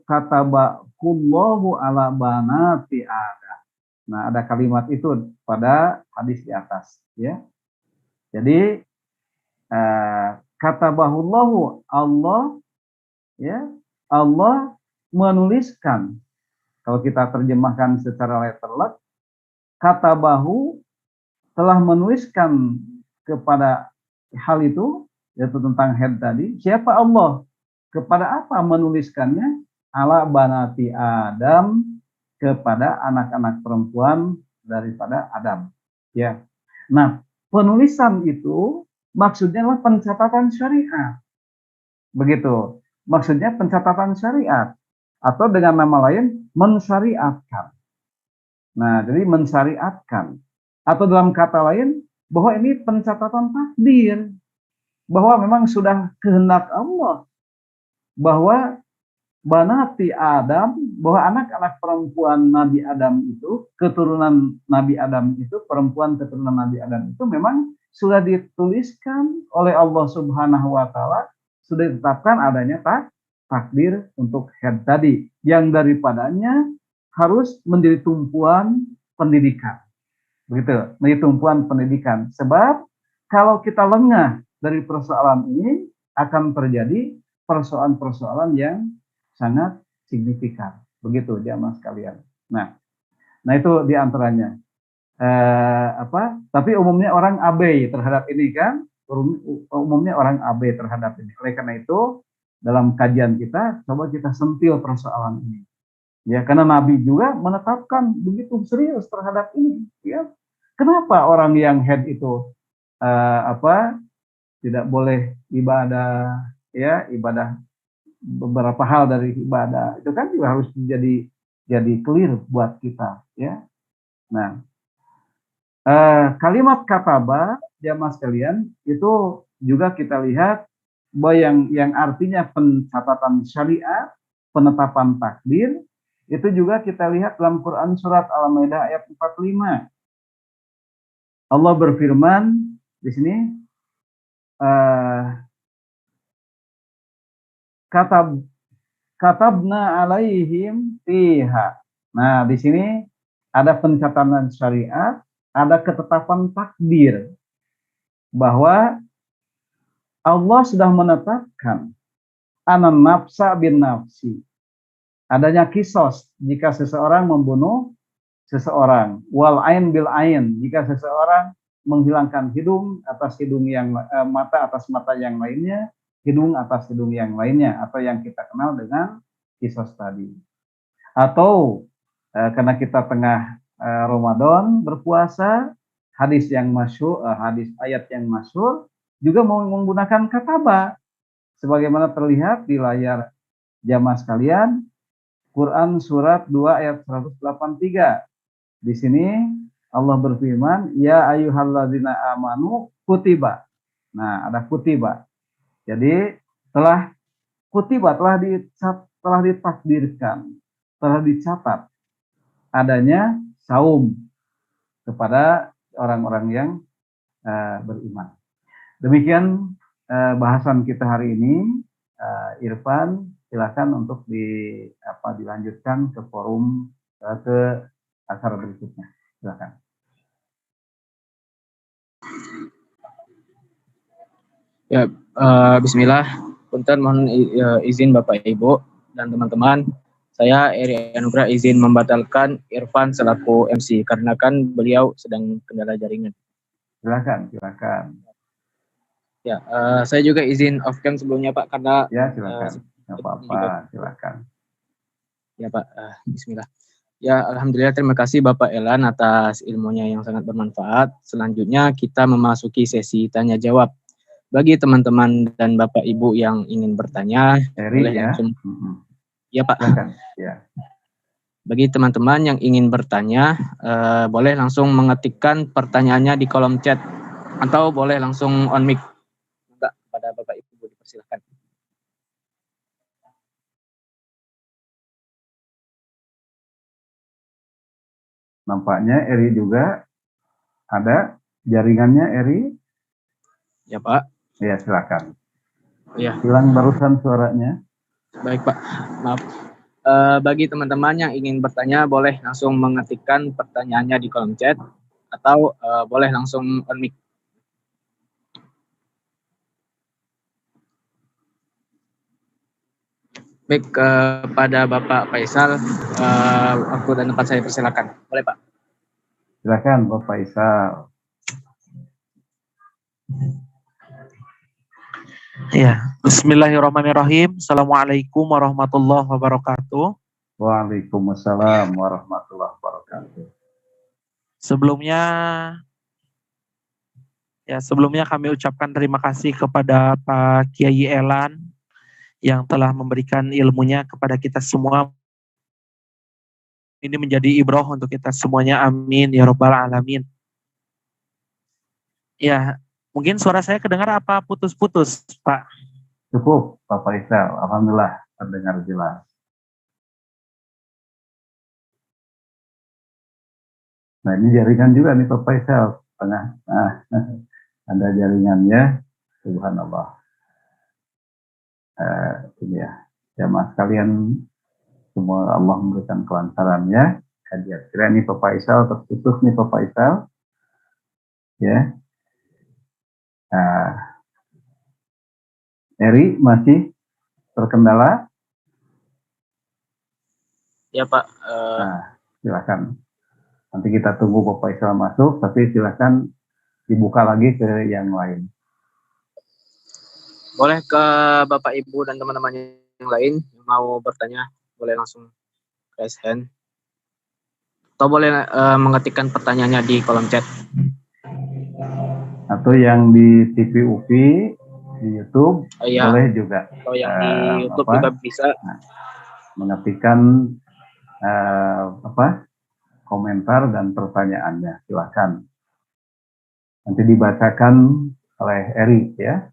katabakullahu ala banati Adam. Nah, ada kalimat itu pada hadis di atas. Ya. Jadi katabahullahu, Allah, ya, Allah menuliskan. Kalau kita terjemahkan secara letterlet, katabahu telah menuliskan kepada hal itu, yaitu tentang head tadi. Siapa Allah? Kepada apa menuliskannya? Ala banati Adam, kepada anak-anak perempuan daripada Adam. Ya. Nah, penulisan itu maksudnya adalah pencatatan syariat. Begitu. Maksudnya pencatatan syariat. Atau dengan nama lain, mensyariatkan. Nah, jadi mensyariatkan. Atau dalam kata lain, bahwa ini pencatatan takdir. Bahwa memang sudah kehendak Allah. Bahwa banati Adam, bahwa anak-anak perempuan Nabi Adam itu, keturunan Nabi Adam itu, perempuan keturunan Nabi Adam itu memang sudah dituliskan oleh Allah Subhanahu wa Ta'ala, sudah ditetapkan adanya takdir untuk head tadi, yang daripadanya harus menjadi tumpuan pendidikan. Begitu, menjadi tumpuan pendidikan. Sebab kalau kita lengah dari persoalan ini, akan terjadi persoalan-persoalan yang sangat signifikan. Begitu jamaah sekalian. Nah itu diantaranya. Tapi umumnya orang abai terhadap ini kan, umumnya orang abai terhadap ini. Oleh karena itu dalam kajian kita coba kita sentil persoalan ini. Ya, karena Nabi juga menetapkan begitu serius terhadap ini. Ya, kenapa orang yang head itu tidak boleh ibadah, ya ibadah beberapa hal dari ibadah itu kan juga harus jadi clear buat kita. Ya, nah. Kalimat kataba jamaah sekalian itu juga kita lihat bahwa yang artinya pencatatan syariat, penetapan takdir, itu juga kita lihat dalam Quran surat Al-Maidah ayat 45. Allah berfirman di sini, katabna alaihim fiha. Nah, di sini ada pencatatan syariat, ada ketetapan takdir bahwa Allah sudah menetapkan anan nafsa bin nafsi, adanya kisos jika seseorang membunuh seseorang, wal ain bil ain jika seseorang menghilangkan hidung atas hidung yang mata atas mata yang lainnya, hidung atas hidung yang lainnya, atau yang kita kenal dengan kisos tadi. Atau karena kita tengah Ramadan berpuasa, hadis yang masyhur, hadis ayat yang masyhur juga menggunakan kataba, sebagaimana terlihat di layar jamaah sekalian, Quran surat 2 ayat 183. Di sini Allah berfirman, ya ayyuhalladzina amanu kutiba. Nah, ada kutiba. Jadi telah kutiba, telah ditakdirkan, telah dicatat adanya saum kepada orang-orang yang beriman. Demikian bahasan kita hari ini. Irfan, silakan untuk dilanjutkan ke forum ke acara berikutnya. Silakan. Ya, bismillah. Punten mohon izin Bapak Ibu dan teman-teman. Saya Eri Anugrah izin membatalkan Irfan selaku MC karena kan beliau sedang kendala jaringan. Silakan. Ya, saya juga izin off cam sebelumnya Pak karena ya silakan. Nggak apa-apa, silakan. Ya Pak, bismillah. Ya, alhamdulillah terima kasih Bapak Elan atas ilmunya yang sangat bermanfaat. Selanjutnya kita memasuki sesi tanya jawab. Bagi teman-teman dan Bapak Ibu yang ingin bertanya, boleh langsung. Ya Pak. Silakan. Ya. Bagi teman-teman yang ingin bertanya, boleh langsung mengetikkan pertanyaannya di kolom chat atau boleh langsung on mic. Enggak, pada Bapak Ibu dipersilakan. Nampaknya Eri juga ada jaringannya, Eri. Ya Pak. Ya, silakan. Ya. Hilang barusan suaranya. Baik Pak, maaf. Bagi teman-teman yang ingin bertanya, boleh langsung mengetikkan pertanyaannya di kolom chat, atau boleh langsung on mic. Baik, kepada Bapak Faisal, waktu dan tempat saya persilakan. Boleh Pak? Silakan Bapak Faisal. Ya, Bismillahirrahmanirrahim. Assalamualaikum warahmatullahi wabarakatuh. Waalaikumsalam warahmatullahi wabarakatuh. Sebelumnya kami ucapkan terima kasih kepada Pak Kiai Elan yang telah memberikan ilmunya kepada kita semua. Ini menjadi ibrah untuk kita semuanya. Amin ya rabbal alamin. Ya, mungkin suara saya kedengar apa putus-putus, Pak? Cukup, Pak Faisal. Alhamdulillah, terdengar jelas. Nah, ini jaringan juga nih Pak Faisal. Tengah. Nah, ada jaringannya. Subhanallah. Ini ya. Jamaah sekalian, semua Allah memberikan kelancarannya. Kira ini Pak Faisal, terputus nih Pak Faisal. Ya. Eri masih terkendala? Ya Pak. Silakan. Nanti kita tunggu Pak Faisal masuk, tapi silakan dibuka lagi ke yang lain. Boleh ke Bapak Ibu dan teman-teman yang lain yang mau bertanya, boleh langsung raise hand. Atau boleh mengetikkan pertanyaannya di kolom chat. Atau yang di TV UPI, di YouTube, iya. boleh juga. Atau yang di YouTube juga bisa. Mengetikkan komentar dan pertanyaannya, silakan. Nanti dibacakan oleh Eri ya.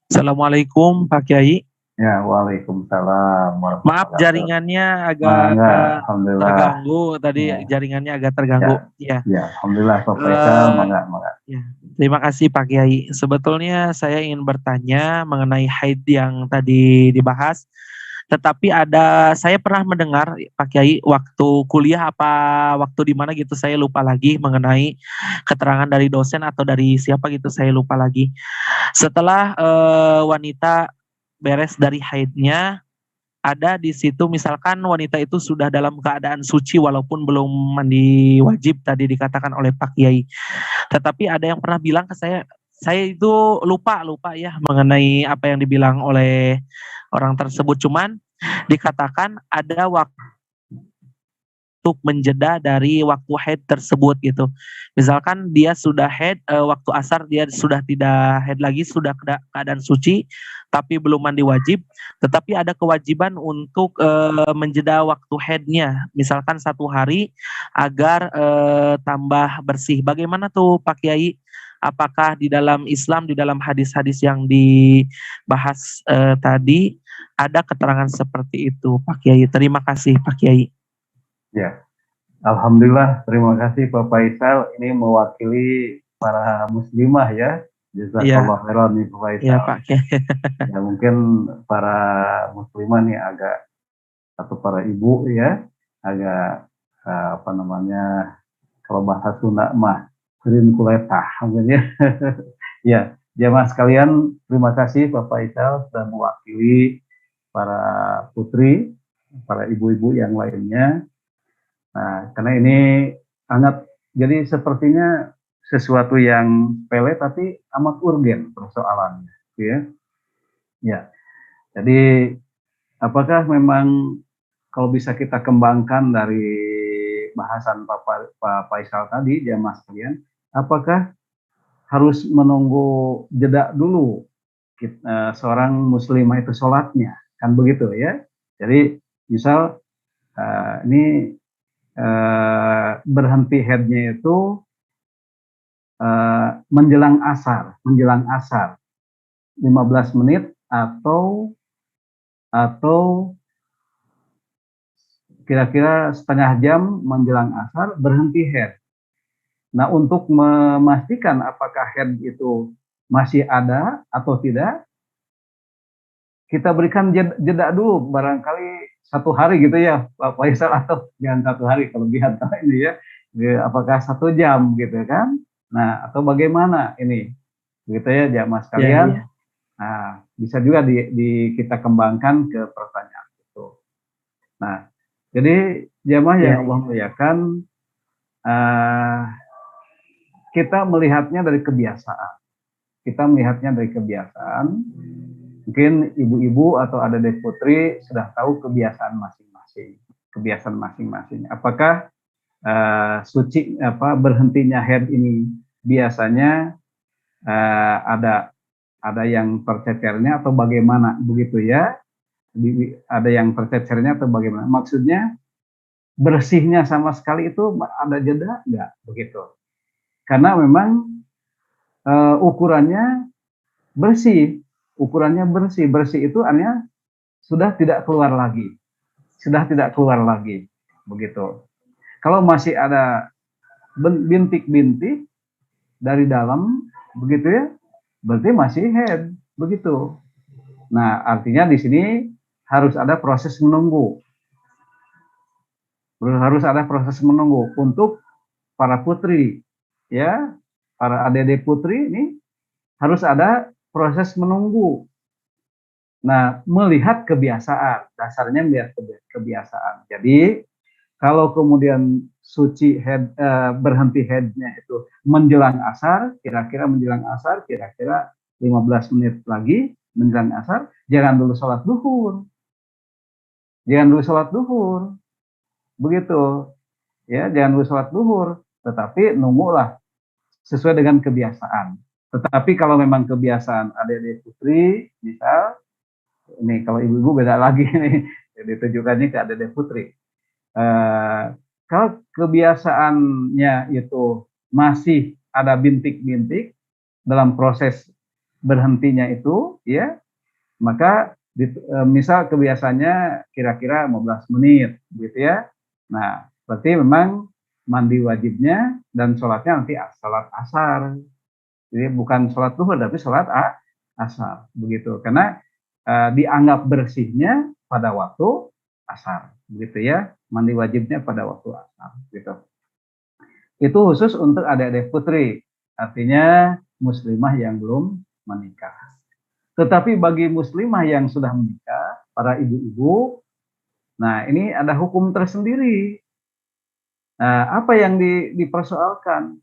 Assalamualaikum Pak Kiai. Ya, waalaikumsalam. Maaf jaringannya agak terganggu tadi. Ya. Jaringannya agak terganggu. Ya, alhamdulillah Pak Faisal. Ya. Terima kasih Pak Kiai. Sebetulnya saya ingin bertanya mengenai haid yang tadi dibahas. Tetapi saya pernah mendengar Pak Kiai waktu kuliah apa waktu di mana gitu, saya lupa lagi, mengenai keterangan dari dosen atau dari siapa gitu, saya lupa lagi. Setelah wanita beres dari haidnya, ada di situ misalkan wanita itu sudah dalam keadaan suci walaupun belum mandi wajib tadi dikatakan oleh Pak Kiai. Tetapi ada yang pernah bilang ke saya itu lupa ya mengenai apa yang dibilang oleh orang tersebut. Cuman dikatakan ada waktu untuk menjeda dari waktu haid tersebut gitu. Misalkan dia sudah haid, waktu asar dia sudah tidak haid lagi, sudah keadaan suci, tapi belum mandi wajib, tetapi ada kewajiban untuk menjeda waktu haidnya, misalkan 1 hari agar tambah bersih. Bagaimana tuh Pak Kiai? Apakah di dalam Islam, di dalam hadis-hadis yang dibahas tadi, ada keterangan seperti itu Pak Kiai? Terima kasih Pak Kiai. Ya, alhamdulillah, terima kasih Pak Faisal. Ini mewakili para muslimah ya. Jazakallah khairan nih Pak Faisal. Iya Pak. Ya, mungkin para muslimah nih agak, atau para ibu ya, agak kalau bahasa Sunda mah sering kuletah mungkin ya. Ya, jamaah sekalian, terima kasih Pak Faisal sudah mewakili para putri, para ibu-ibu yang lainnya. Nah, karena ini jadi sepertinya sesuatu yang sepele tapi amat urgen persoalannya, ya. Ya, jadi apakah memang kalau bisa kita kembangkan dari bahasan Pak Faisal tadi, jamaah sekalian, apakah harus menunggu jeda dulu seorang muslimah itu sholatnya, kan begitu ya? Jadi misal ini berhenti haidnya itu menjelang asar 15 menit atau kira-kira setengah jam menjelang asar berhenti haid. Nah, untuk memastikan apakah haid itu masih ada atau tidak, kita berikan jeda dulu, barangkali 1 hari gitu ya, Pak Faisal, atau jangan 1 hari, kelebihan ini ya, apakah 1 jam gitu kan? Nah, atau bagaimana ini, gitu ya, jamaah sekalian. Ya. Nah, bisa juga kita kembangkan ke pertanyaan itu. Nah, jadi jamaah yang Allah muliakan, kita melihatnya dari kebiasaan. Mungkin ibu-ibu atau adik putri sudah tahu kebiasaan masing-masing. Apakah berhentinya haid ini biasanya ada yang tercecernya atau bagaimana, begitu ya? Ada yang tercecernya atau bagaimana? Maksudnya bersihnya sama sekali itu ada jeda nggak, begitu? Karena memang ukurannya bersih itu artinya sudah tidak keluar lagi, begitu. Kalau masih ada bintik-bintik dari dalam, begitu ya, berarti masih haid, begitu. Nah, artinya di sini harus ada proses menunggu untuk para putri, ya, para adik-adik putri ini harus ada proses menunggu. Nah, melihat kebiasaan, dasarnya melihat kebiasaan. Jadi, kalau kemudian berhenti haidnya itu menjelang asar, kira-kira 15 menit lagi menjelang asar, jangan dulu sholat duhur. Begitu. Ya, jangan dulu sholat duhur, tetapi nunggulah sesuai dengan kebiasaan. Tetapi kalau memang kebiasaan adik-adik putri, misal, ini kalau ibu-ibu beda lagi nih, ditujukannya ke adik-adik putri. Kalau kebiasaannya itu masih ada bintik-bintik dalam proses berhentinya itu, ya, maka misal kebiasaannya kira-kira 15 menit, gitu ya. Nah, berarti memang mandi wajibnya dan sholatnya nanti sholat asar. Jadi bukan sholat duhur, tapi sholat asar, begitu. Karena dianggap bersihnya pada waktu asar, begitu ya. Mandi wajibnya pada waktu asar, gitu. Itu khusus untuk adik-adik putri, artinya muslimah yang belum menikah. Tetapi bagi muslimah yang sudah menikah, para ibu-ibu, nah ini ada hukum tersendiri. Nah, apa yang dipersoalkan?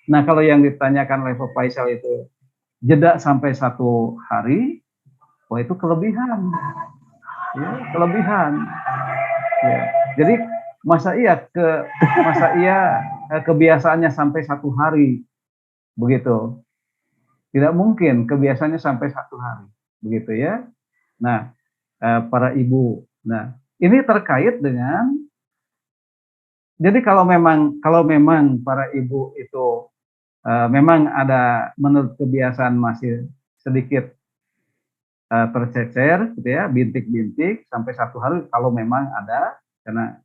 Nah, kalau yang ditanyakan oleh Pak Faisal itu jeda sampai 1 hari, wah itu kelebihan. Ya, kelebihan. Ya. Jadi masa iya kebiasaannya sampai 1 hari, begitu? Tidak mungkin kebiasaannya sampai 1 hari, begitu ya. Nah, para ibu, nah ini terkait dengan, jadi kalau memang para ibu itu memang ada menurut kebiasaan masih sedikit tercecer, gitu ya, bintik-bintik sampai 1 hari, kalau memang ada, karena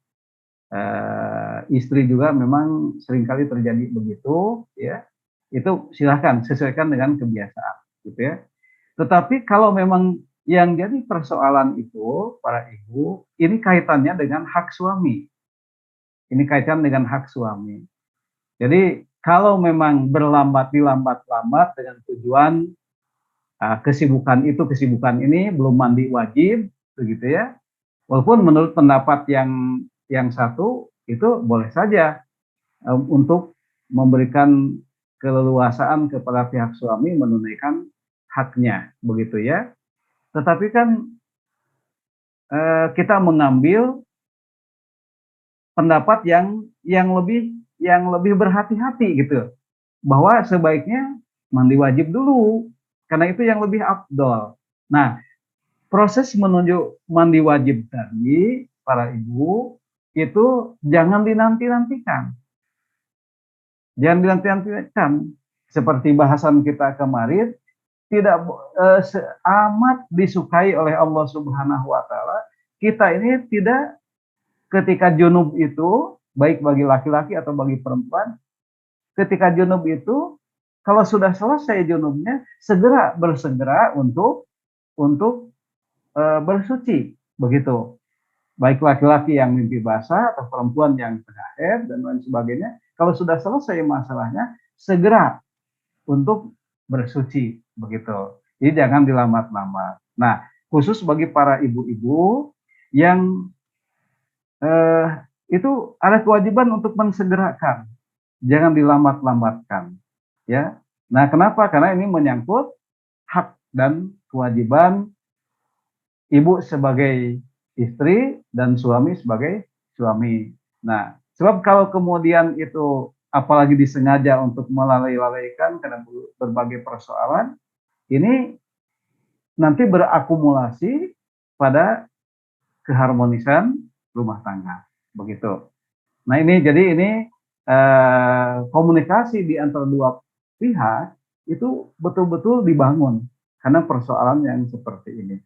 istri juga memang seringkali terjadi begitu, ya, itu silahkan sesuaikan dengan kebiasaan, gitu ya. Tetapi kalau memang yang jadi persoalan itu, para ibu, ini kaitannya dengan hak suami. Jadi kalau memang dilambat-lambat dengan tujuan kesibukan ini belum mandi wajib, begitu ya. Walaupun menurut pendapat yang satu itu boleh saja untuk memberikan keleluasaan kepada pihak suami menunaikan haknya, begitu ya. Tetapi kan kita mengambil pendapat yang lebih berhati-hati, gitu, bahwa sebaiknya mandi wajib dulu, karena itu yang lebih afdol. Nah, proses menuju mandi wajib tadi, para ibu, itu jangan dinanti-nantikan. Seperti bahasan kita kemarin, tidak amat disukai oleh Allah Subhanahu wa Ta'ala, kita ini tidak ketika junub itu, baik bagi laki-laki atau bagi perempuan, ketika junub itu, kalau sudah selesai junubnya, bersegera untuk bersuci, begitu. Baik laki-laki yang mimpi basah atau perempuan yang tengah haid dan lain sebagainya, kalau sudah selesai masalahnya, segera untuk bersuci, begitu. Jadi jangan dilambat-lambat. Nah, khusus bagi para ibu-ibu yang itu ada kewajiban untuk mensegerakan, jangan dilambat-lambatkan, ya. Nah, kenapa? Karena ini menyangkut hak dan kewajiban ibu sebagai istri dan suami sebagai suami. Nah, sebab kalau kemudian itu apalagi disengaja untuk melalaikan karena berbagai persoalan, ini nanti berakumulasi pada keharmonisan rumah tangga, begitu. Nah, ini komunikasi di antara dua pihak itu betul-betul dibangun karena persoalan yang seperti ini.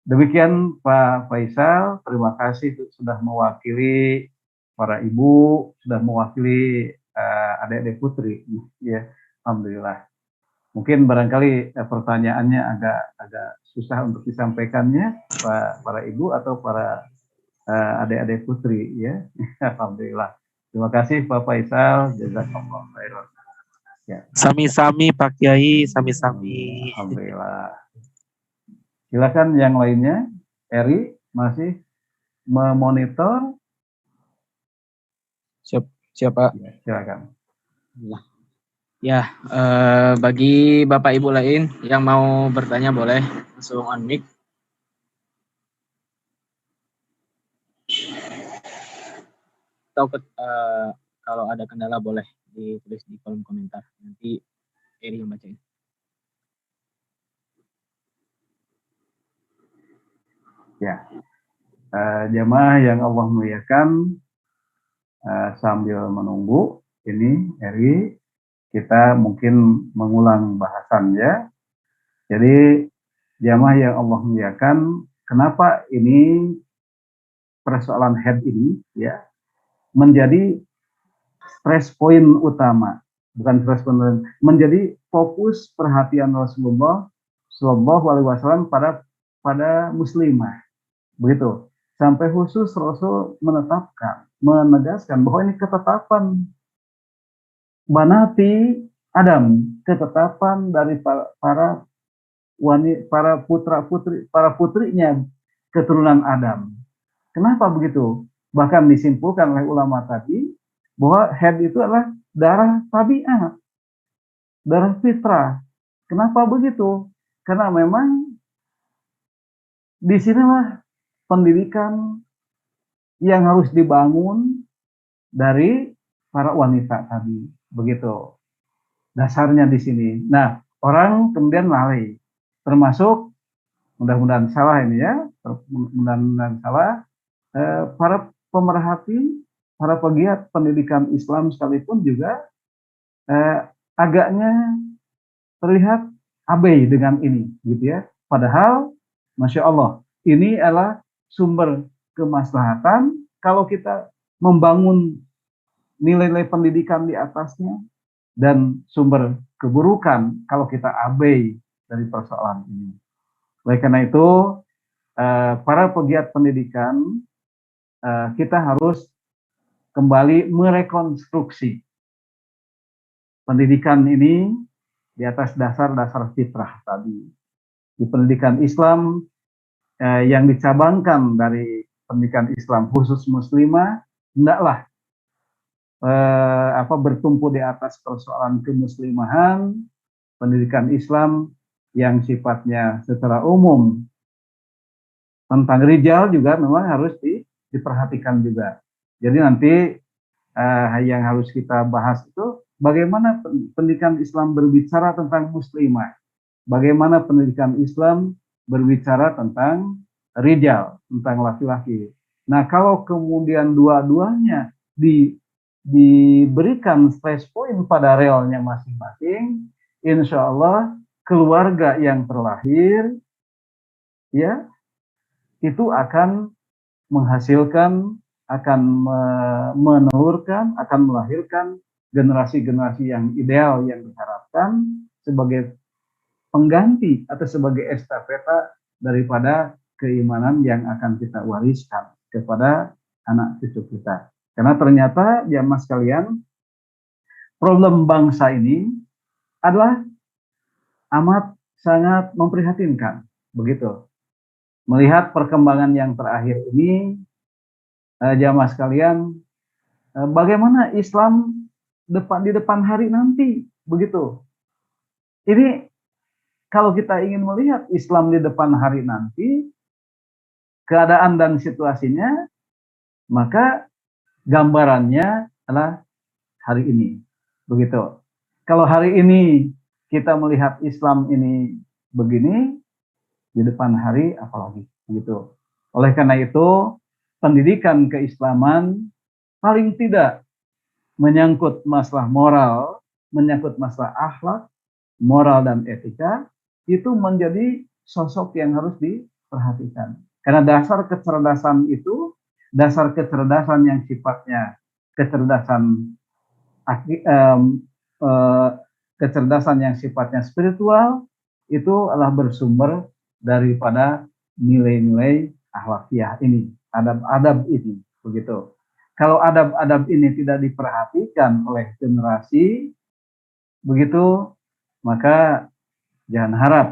Demikian Pak Faisal, terima kasih sudah mewakili para ibu, sudah mewakili adik-adik putri, ya, alhamdulillah. Mungkin barangkali pertanyaannya agak susah untuk disampaikannya, para ibu atau para adik-adik putri, ya, alhamdulillah. Terima kasih Pak Faisal, jazakallah khairan. Ya. Sami-sami Pak Kiai, sami-sami. Alhamdulillah. Silakan yang lainnya. Eri masih memonitor. Siapa? Ya, silakan. Ya, bagi Bapak Ibu lain yang mau bertanya boleh langsung on mic. Atau kalau ada kendala boleh ditulis di kolom komentar. Nanti Eri yang bacain. Ya, jamaah yang Allah muliakan, sambil menunggu ini Eri, kita mungkin mengulang bahasan ya. Jadi jamaah yang Allah muliakan, kenapa ini persoalan head ini ya menjadi stress point utama, bukan stress point, menjadi fokus perhatian Rasulullah Shallallahu Alaihi Wasallam pada muslimah. Begitu. Sampai khusus Rasul menegaskan bahwa ini ketetapan banati Adam, ketetapan dari para putrinya keturunan Adam. Kenapa begitu? Bahkan disimpulkan oleh ulama tadi bahwa head itu adalah darah tabiat, darah fitrah. Kenapa begitu? Karena memang disinilah pendidikan yang harus dibangun dari para wanita tadi, begitu dasarnya di sini. Nah, orang kemudian lalai, termasuk mudah-mudahan salah ini ya, mudah-mudahan salah, para pemerhati, para pegiat pendidikan Islam sekalipun juga agaknya terlihat abai dengan ini, gitu ya. Padahal, masya Allah, ini adalah sumber kemaslahatan kalau kita membangun nilai-nilai pendidikan di atasnya, dan sumber keburukan kalau kita abai dari persoalan ini. Oleh karena itu, para pegiat pendidikan, kita harus kembali merekonstruksi pendidikan ini di atas dasar-dasar fitrah tadi. Di pendidikan Islam yang dicabangkan dari pendidikan Islam khusus muslimah, hendaklah bertumpu di atas persoalan kemuslimahan, pendidikan Islam yang sifatnya secara umum tentang rijal juga memang harus diperhatikan juga. Jadi nanti yang harus kita bahas itu bagaimana pendidikan Islam berbicara tentang muslimah, bagaimana pendidikan Islam berbicara tentang rijal, tentang laki-laki. Nah, kalau kemudian dua-duanya diberikan stress point pada relnya masing-masing, insya Allah keluarga yang terlahir ya itu akan menghasilkan, akan menelurkan, akan melahirkan generasi-generasi yang ideal yang diharapkan sebagai pengganti atau sebagai estafeta daripada keimanan yang akan kita wariskan kepada anak cucu kita. Karena ternyata jamaah sekalian, problem bangsa ini adalah amat sangat memprihatinkan, begitu. Melihat perkembangan yang terakhir ini, jamaah sekalian, bagaimana Islam di depan hari nanti, begitu. Ini kalau kita ingin melihat Islam di depan hari nanti, keadaan dan situasinya, maka gambarannya adalah hari ini, begitu. Kalau hari ini kita melihat Islam ini begini, di depan hari apalagi, begitu. Oleh karena itu, pendidikan keislaman paling tidak menyangkut masalah moral, menyangkut masalah akhlak, moral dan etika, itu menjadi sosok yang harus diperhatikan. Karena dasar kecerdasan itu, dasar kecerdasan yang sifatnya kecerdasan kecerdasan yang sifatnya spiritual, itu adalah bersumber daripada nilai-nilai akhlakiah ini, adab-adab ini, begitu. Kalau adab-adab ini tidak diperhatikan oleh generasi, begitu, maka jangan harap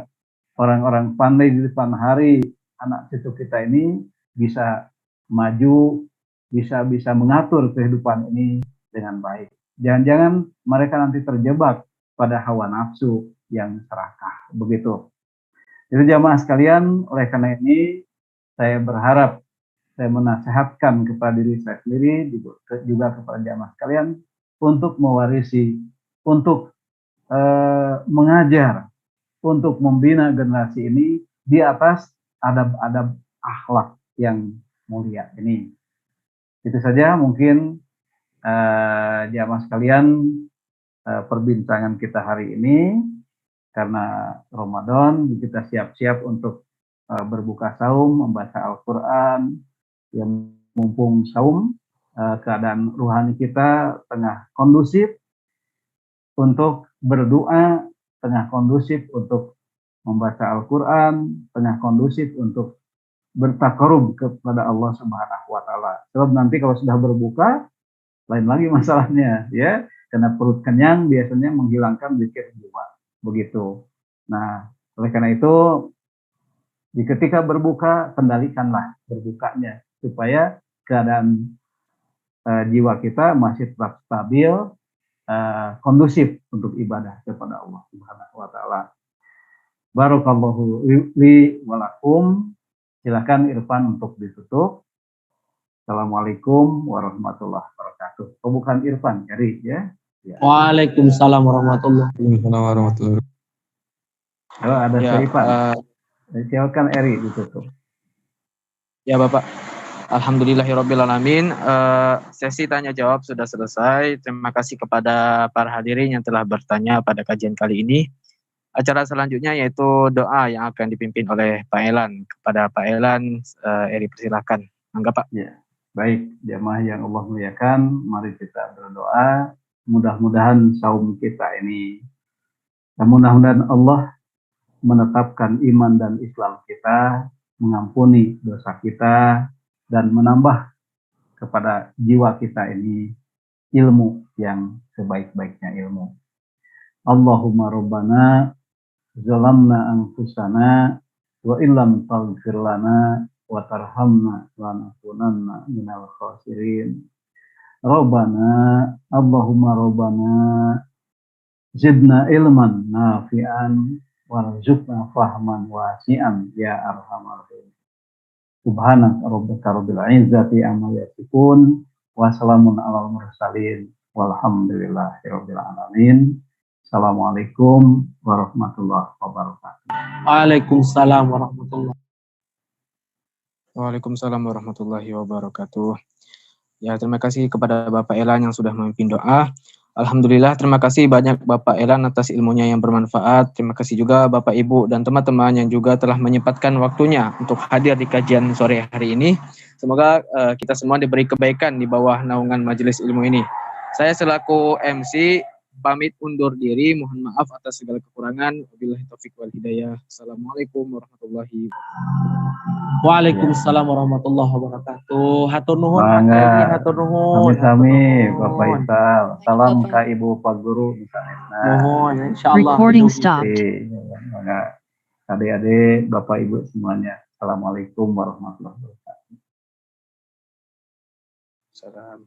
orang-orang pandai di depan hari anak cucu kita ini bisa maju, bisa mengatur kehidupan ini dengan baik. Jangan-jangan mereka nanti terjebak pada hawa nafsu yang serakah, begitu. Jadi jamaah sekalian, oleh karena ini saya berharap, saya menasihatkan kepada diri saya sendiri, juga kepada jamaah sekalian, untuk mewarisi, untuk mengajar, untuk membina generasi ini di atas adab-adab akhlak yang mulia ini. Itu saja mungkin jamaah sekalian perbincangan kita hari ini. Karena Ramadan, kita siap-siap untuk berbuka saum, membaca Al-Quran, yang mumpung saum, keadaan ruhani kita tengah kondusif untuk berdoa, tengah kondusif untuk membaca Al-Quran, tengah kondusif untuk bertakarub kepada Allah Subhanahu wa Ta'ala. Sebab nanti kalau sudah berbuka, lain lagi masalahnya, ya, karena perut kenyang biasanya menghilangkan zikir jiwa. Begitu. Nah, oleh karena itu, ketika berbuka, kendalikanlah berbukanya supaya keadaan jiwa kita masih tetap stabil, kondusif untuk ibadah kepada Allah Subhanahu wa Ta'ala. Barakallahu li wa lakum. Silakan Irfan untuk ditutup. Assalamualaikum warahmatullahi wabarakatuh. Oh, bukan Irfan, Eri ya. Ya. Waalaikumsalam warahmatullahi wabarakatuh. Kalau ada Irfan, silakan Eri ditutup. Ya Bapak, alhamdulillahirobbilalamin. Sesi tanya jawab sudah selesai. Terima kasih kepada para hadirin yang telah bertanya pada kajian kali ini. Acara selanjutnya yaitu doa yang akan dipimpin oleh Pak Elan. Kepada Pak Elan, Eri persilakan. Mangga Pak. Ya. Baik, jamaah yang Allah muliakan, mari kita berdoa. Mudah-mudahan saum kita ini, mudah-mudahan Allah menetapkan iman dan Islam kita, mengampuni dosa kita, dan menambah kepada jiwa kita ini ilmu yang sebaik-baiknya ilmu. Allahumma rabbana zalamna anfusana wa illam taghfir lana wa tarhamna lanakunanna minal khasirin. Rabbana Allahumma rabbana zidna ilman nafi'an warzuqna fahman wasi'an ya arhamar rahimin. Subhanaka rabbika rabbil izzati amma yasifun wa salamun alal mursalin walhamdulillahi rabbil alamin. Assalamualaikum warahmatullahi wabarakatuh. Waalaikumsalam warahmatullahi wabarakatuh. Waalaikumsalam warahmatullahi wabarakatuh. Ya, terima kasih kepada Bapak Elan yang sudah memimpin doa. Alhamdulillah, terima kasih banyak Bapak Elan atas ilmunya yang bermanfaat. Terima kasih juga Bapak Ibu dan teman-teman yang juga telah menyempatkan waktunya untuk hadir di kajian sore hari ini. Semoga kita semua diberi kebaikan di bawah naungan majelis ilmu ini. Saya selaku MC pamit undur diri. Mohon maaf atas segala kekurangan. Wabillahi taufik wal hidayah. Assalamualaikum warahmatullahi wabarakatuh. Waalaikumsalam warahmatullahi wabarakatuh. Hatur nuhun Pak Mangga. Kiai, hatur nuhun. Sami-sami hatur Bapak nuhun. Isal. Salam ka Ibu Pak Guru misalnya. Nuhun, insyaallah. Recording stopped. Mangga. Adik-adik, Bapak Ibu semuanya. Assalamualaikum warahmatullahi wabarakatuh. Salam.